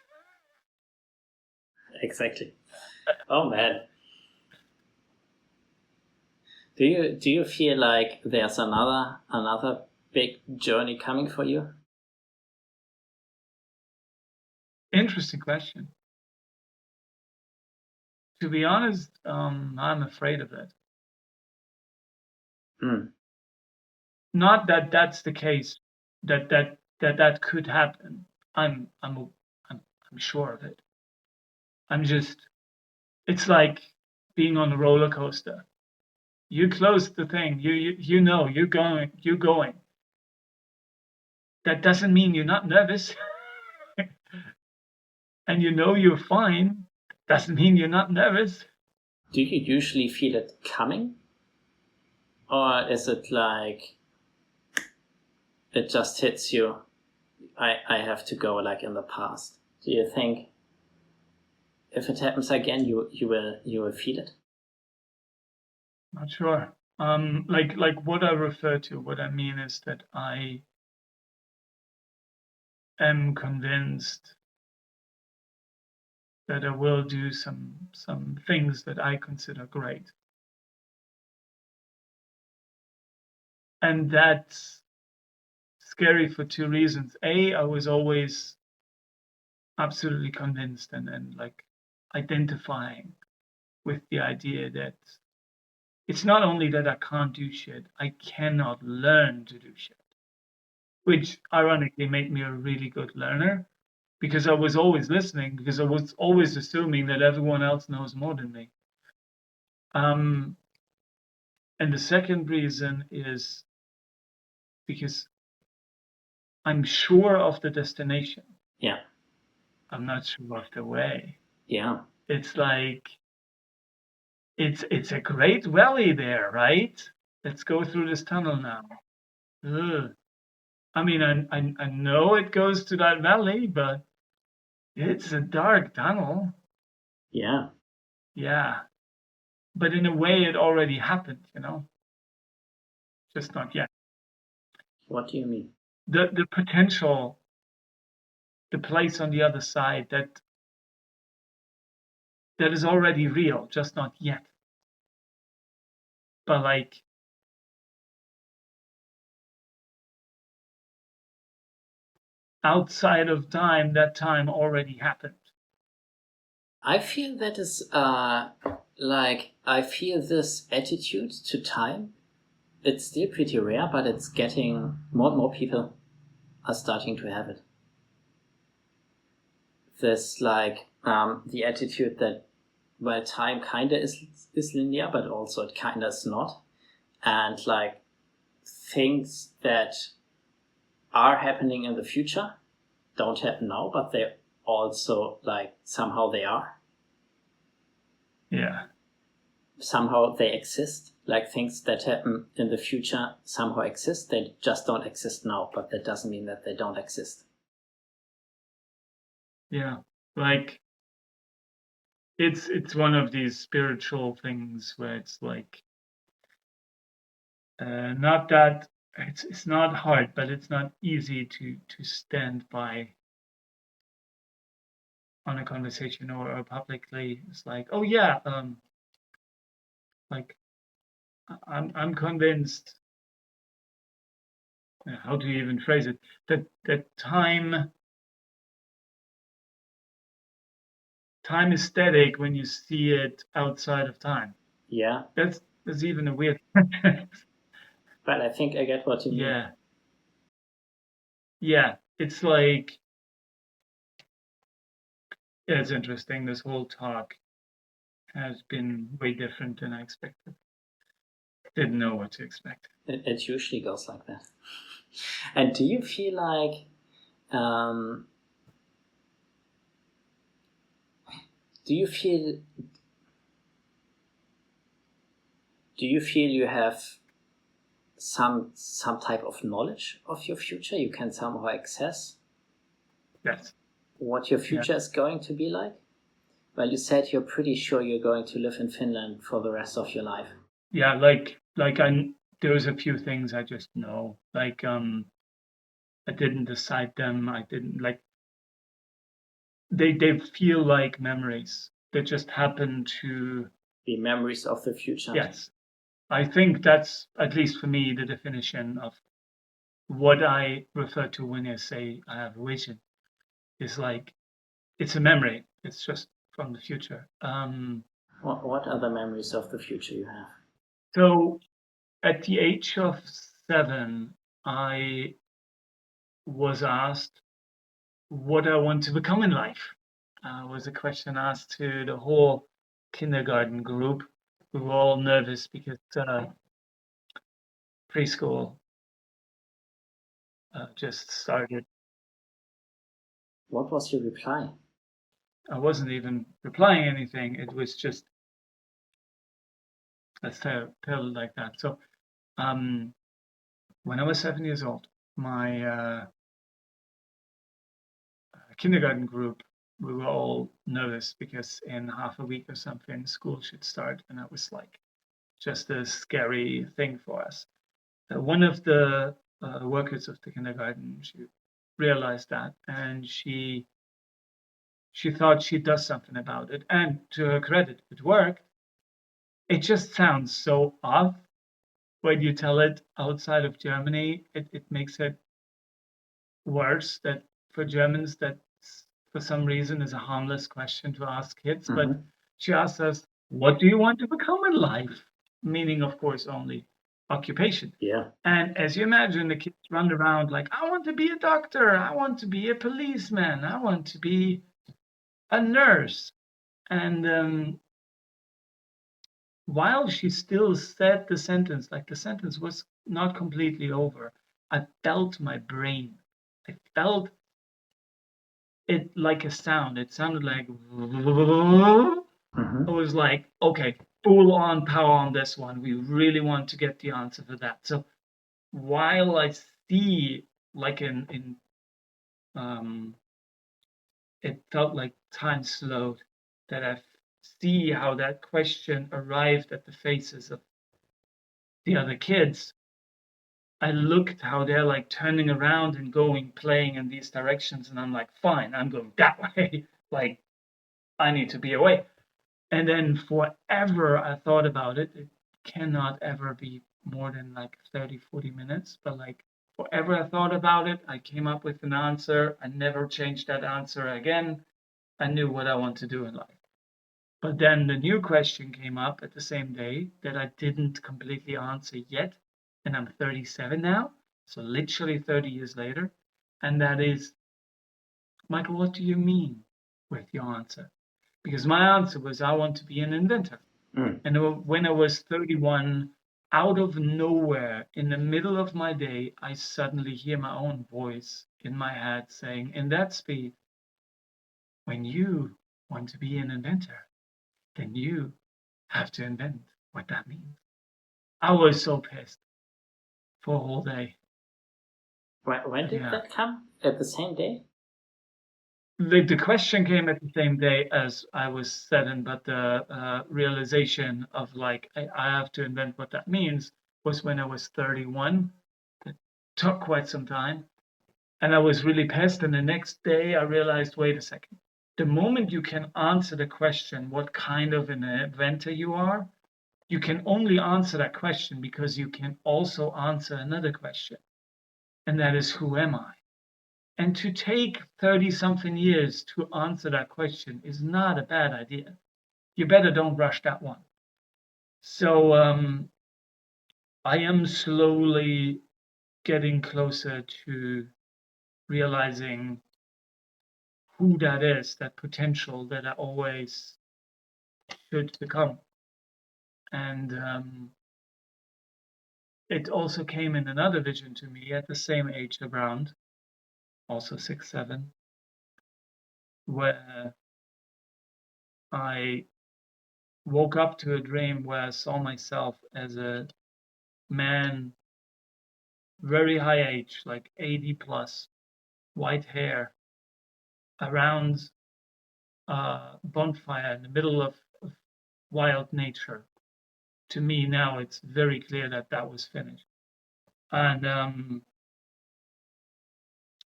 Exactly. Oh man. Do you feel like there's another big journey coming for you? Interesting question. To be honest, I'm afraid of it. Not that that's the case, that could happen. I'm sure of it. It's like being on a roller coaster. You close the thing, you know you're going. That doesn't mean you're not nervous. And you know you're fine. Doesn't mean you're not nervous. Do you usually feel it coming? Or is it like it just hits you? I have to go like in the past. Do you think if it happens again you will feel it? Not sure. Like what I refer to, what I mean is that I am convinced that I will do some things that I consider great. And that's scary for two reasons. A, I was always absolutely convinced and like identifying with the idea that it's not only that I can't do shit, I cannot learn to do shit. Which ironically made me a really good learner, because I was always listening, because I was always assuming that everyone else knows more than me. And the second reason is because I'm sure of the destination. Yeah. I'm not sure of the way. Yeah. It's like, it's a great valley there, right? Let's go through this tunnel now. Ugh. I mean, I know it goes to that valley, but it's a dark tunnel. Yeah. Yeah. But in a way, it already happened, just not yet. What do you mean? The potential, the place on the other side that is already real, just not yet. But like, outside of time, that time already happened. I feel that is like I feel this attitude to time. It's still pretty rare, but it's getting more and more people are starting to have it. This like the attitude that well, time kinda is linear, but also it kinda is not, and like things that are happening in the future don't happen now, but they also like somehow they are. Yeah. Somehow they exist. Like things that happen in the future somehow exist. They just don't exist now, but that doesn't mean that they don't exist. Yeah. Like, it's one of these spiritual things where it's like, not that it's not hard, but it's not easy to stand by on a conversation or publicly. It's like, oh yeah, like I'm convinced. How do you even phrase it? That time is static when you see it outside of time. Yeah. That's even a weird. But I think I get what you mean. Yeah. Yeah. It's like, yeah, it's interesting. This whole talk has been way different than I expected. Didn't know what to expect. It usually goes like that. And do you feel like Do you feel you have some type of knowledge of your future? You can somehow access Yes. what your future is going to be like? Well, you said you're pretty sure you're going to live in Finland for the rest of your life. Yeah, there's a few things I just know. Like I didn't decide them. I didn't like they feel like memories that just happen to be memories of the future. Yes. I think that's, at least for me, the definition of what I refer to when I say I have a vision. Is like, it's a memory. It's just from the future. What are the memories of the future you have? So at the age of 7, I was asked what I want to become in life. Was a question asked to the whole kindergarten group. We were all nervous because preschool just started. What was your reply? I wasn't even replying anything. It was just, let's tell it like that. So when I was 7 years old, my kindergarten group, we were all nervous because in half a week or something, school should start. And that was like just a scary thing for us. One of the workers of the kindergarten, she realized that, and she thought she'd do something about it. And to her credit, it worked. It just sounds so odd when you tell it outside of Germany. It makes it worse that for Germans that for some reason is a harmless question to ask kids. But she asked us, what do you want to become in life? Meaning, of course, only occupation. Yeah. And as you imagine, the kids run around like, I want to be a doctor, I want to be a policeman, I want to be a nurse. And while she still said the sentence, like the sentence was not completely over, I felt my brain. I felt it like a sound. It sounded like, I was like, okay, full on power on this one. We really want to get the answer for that. So while I see, like it felt like time slowed, that I see how that question arrived at the faces of the other kids. I looked how they're like turning around and going, playing in these directions, and I'm like, fine, I'm going that way. Like, I need to be away. And then forever I thought about it. It cannot ever be more than like 30, 40 minutes, but like forever I thought about it. I came up with an answer. I never changed that answer again. I knew what I want to do in life. But then the new question came up at the same day that I didn't completely answer yet. And I'm 37 now, so literally 30 years later. And that is, Michael, what do you mean with your answer? Because my answer was, I want to be an inventor. And when I was 31, out of nowhere, in the middle of my day, I suddenly hear my own voice in my head saying, in that speed, when you want to be an inventor, then you have to invent what that means. I was so pissed for a whole day. When did that come? At the same day? The question came at the same day as I was 7, but the realization of like, I have to invent what that means was when I was 31. It took quite some time. And I was really pissed. And the next day I realized, wait a second. The moment you can answer the question, what kind of an inventor you are, you can only answer that question because you can also answer another question. And that is, who am I? And to take 30-something years to answer that question is not a bad idea. You better don't rush that one. So I am slowly getting closer to realizing who that is, that potential that I always should become. And it also came in another vision to me at the same age around, also 6, 7, where I woke up to a dream where I saw myself as a man, very high age, like 80 plus, white hair, around a bonfire in the middle of wild nature. To me now, it's very clear that that was finished. And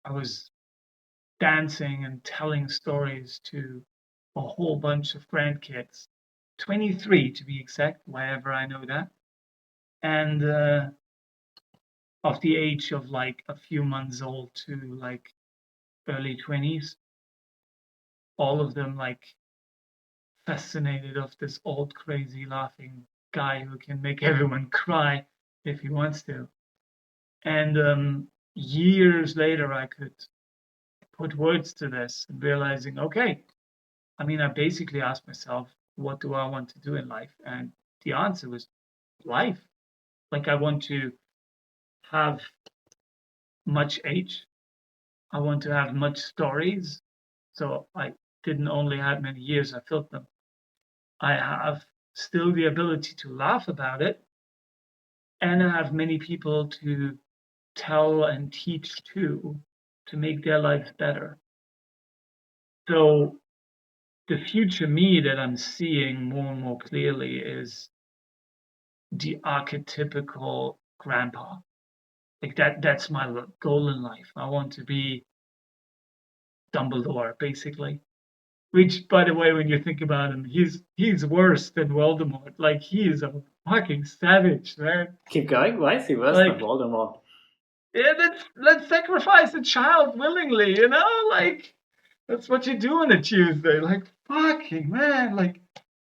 I was dancing and telling stories to a whole bunch of grandkids, 23 to be exact, wherever I know that. And of the age of like a few months old to like early 20s, all of them like fascinated of this old crazy laughing guy who can make everyone cry if he wants to. And years later, I could put words to this and realizing, okay, I mean, I basically asked myself, what do I want to do in life? And the answer was life. Like, I want to have much age. I want to have much stories. So I didn't only have many years, I filled them. I have still the ability to laugh about it. And I have many people to tell and teach to make their lives better. So the future me that I'm seeing more and more clearly is the archetypical grandpa. Like that's my goal in life. I want to be Dumbledore, basically. Which, by the way, when you think about him, he's worse than Voldemort. Like, he is a fucking savage, man. Keep going. Why is he worse than Voldemort? Yeah, let's sacrifice a child willingly, you know? Like, that's what you do on a Tuesday. Like, fucking man, like,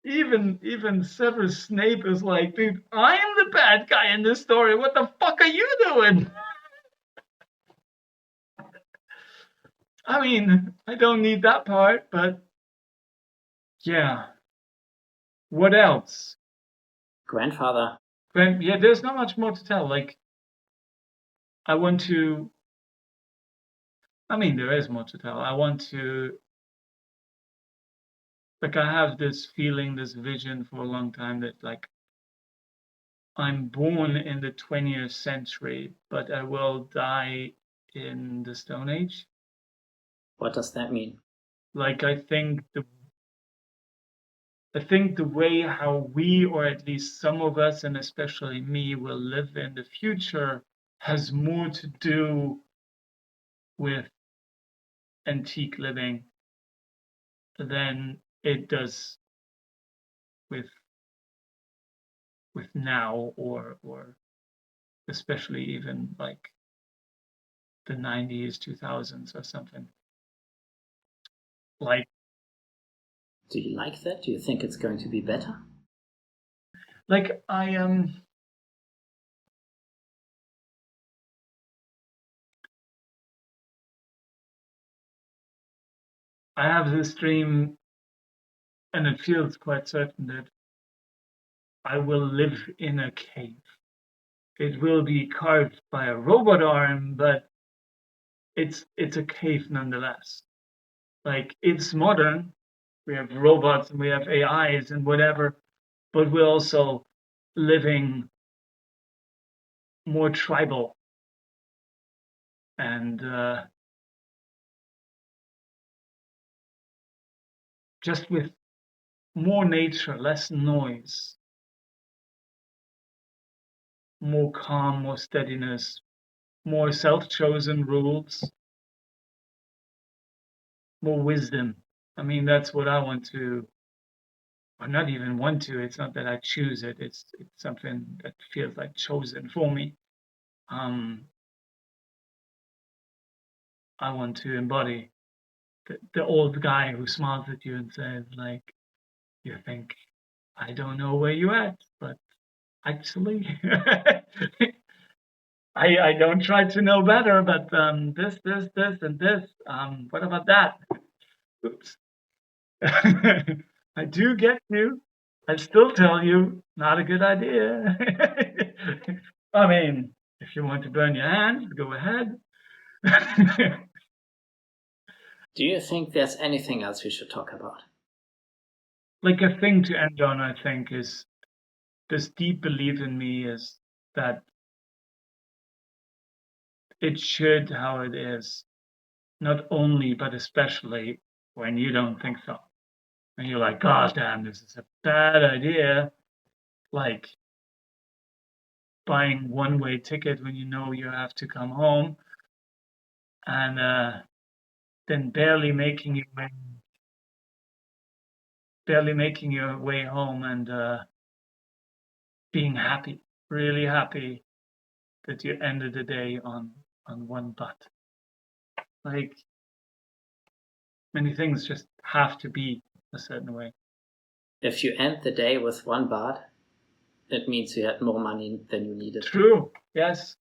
even Severus Snape is like, dude, I am the bad guy in this story. What the fuck are you doing? I mean, I don't need that part, but yeah. What else? Grandfather. Yeah, there's not much more to tell. Like, I mean, there is more to tell. I want to, like, I have this feeling, this vision for a long time that, like, I'm born in the 20th century, but I will die in the Stone Age. What does that mean? Like, I think the way how we, or at least some of us, and especially me, will live in the future has more to do with antique living than it does with now, or especially even like the 90s, 2000s or something. Like, do you like that? Do you think it's going to be better? Like, I have this dream, and it feels quite certain that I will live in a cave. It will be carved by a robot arm, but it's a cave nonetheless. Like, it's modern. We have robots and we have AIs and whatever, but we're also living more tribal and just with more nature, less noise, more calm, more steadiness, more self-chosen rules, more wisdom. I mean, that's what I want to, or not even want to. It's not that I choose it. It's something that feels like chosen for me. I want to embody the old guy who smiles at you and says, like, you think, I don't know where you're at, but actually, I don't try to know better, but this, and this. What about that? Oops. I do get you. I still tell you, not a good idea. I mean, if you want to burn your hands, go ahead. Do you think there's anything else we should talk about? like a thing to end on, I think, is this deep belief in me is that it should how it is, not only, but especially when you don't think so. And you're like, God damn, this is a bad idea. Like buying one-way ticket when you know you have to come home, and then barely making your way home, and being happy, really happy that you ended the day on one butt. Like many things just have to be a certain way. If you end the day with 1 baht, it means you had more money than you needed. True. Yes.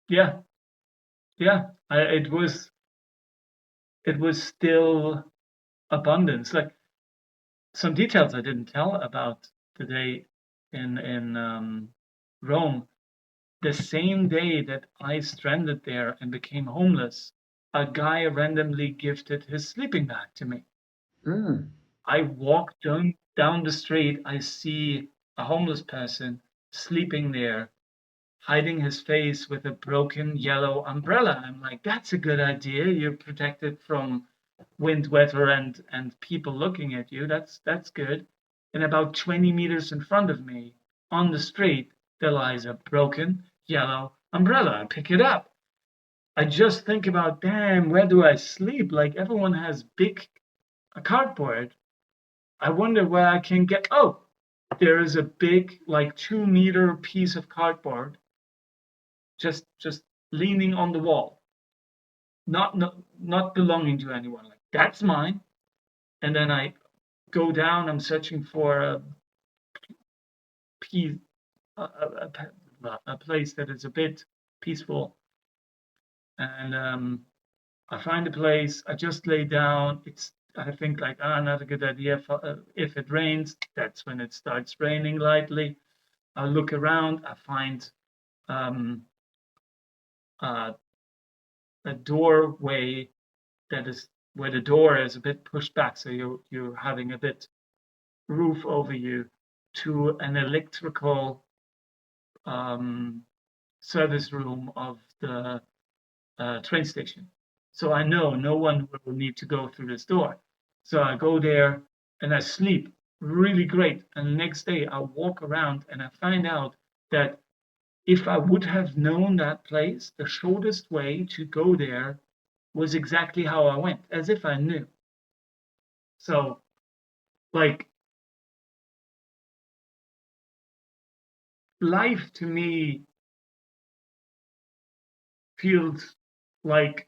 Yeah. Yeah. It was still abundance. Like some details I didn't tell about the day in Rome. The same day that I stranded there and became homeless, a guy randomly gifted his sleeping bag to me. Mm. I walk down the street, I see a homeless person sleeping there, hiding his face with a broken yellow umbrella. I'm like, that's a good idea. You're protected from wind, weather, and people looking at you. That's good. And about 20 meters in front of me, on the street, there lies a broken yellow umbrella. I pick it up. I just think about, damn, where do I sleep? Like everyone has big cardboard. I wonder where I can get. Oh, there is a big, like 2 meter piece of cardboard, just leaning on the wall, not belonging to anyone. Like that's mine. And then I go down. I'm searching for a piece, a place that is a bit peaceful, and I find a place. I just lay down. I think like not a good idea. If it rains, that's when it starts raining lightly. I look around. I find um, uh, a doorway that is where the door is a bit pushed back, so you're having a bit roof over you, to an electrical service room of the train station. So I know no one will need to go through this door. So I go there and I sleep really great. And the next day I walk around and I find out that if I would have known that place, the shortest way to go there was exactly how I went, as if I knew. So, like, life to me feels like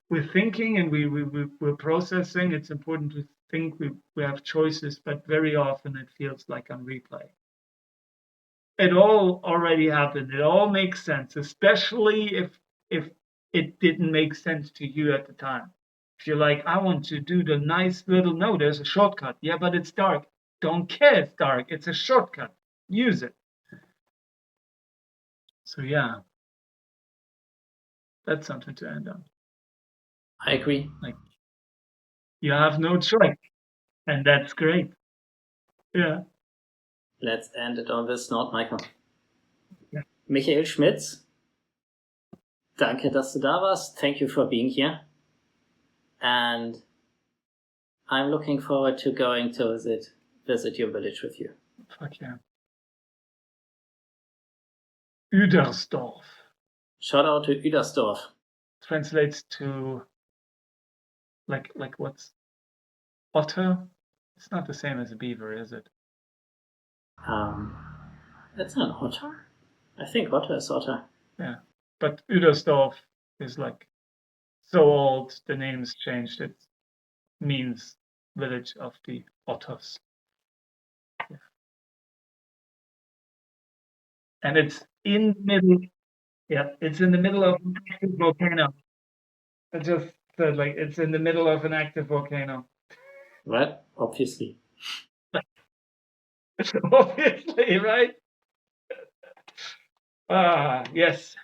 we're thinking and we're processing. It's important to think we have choices, but very often it feels like on replay. It all already happened. It all makes sense, especially if it didn't make sense to you at the time. If you're like, I want to do the nice little no, there's a shortcut. Yeah, but it's dark. Don't care it's dark. It's a shortcut. Use it. So yeah, that's something to end on. I agree. Like you have no choice, and that's great. Yeah. Let's end it on this note, Michael. Yeah. Michael Schmitz, danke, dass du da warst. Thank you for being here. And I'm looking forward to going to visit your village with you. Fuck yeah. Udersdorf. Shout out to Udersdorf. Translates to like what's otter? It's not the same as a beaver, is it? That's an otter? I think otter is otter. Yeah. But Udersdorf is like so old, the name's changed. It means village of the otters. Yeah. And it's in the middle. Yeah, it's in the middle of an active volcano. I just said like it's in the middle of an active volcano. What? Obviously. Obviously, right? Yes.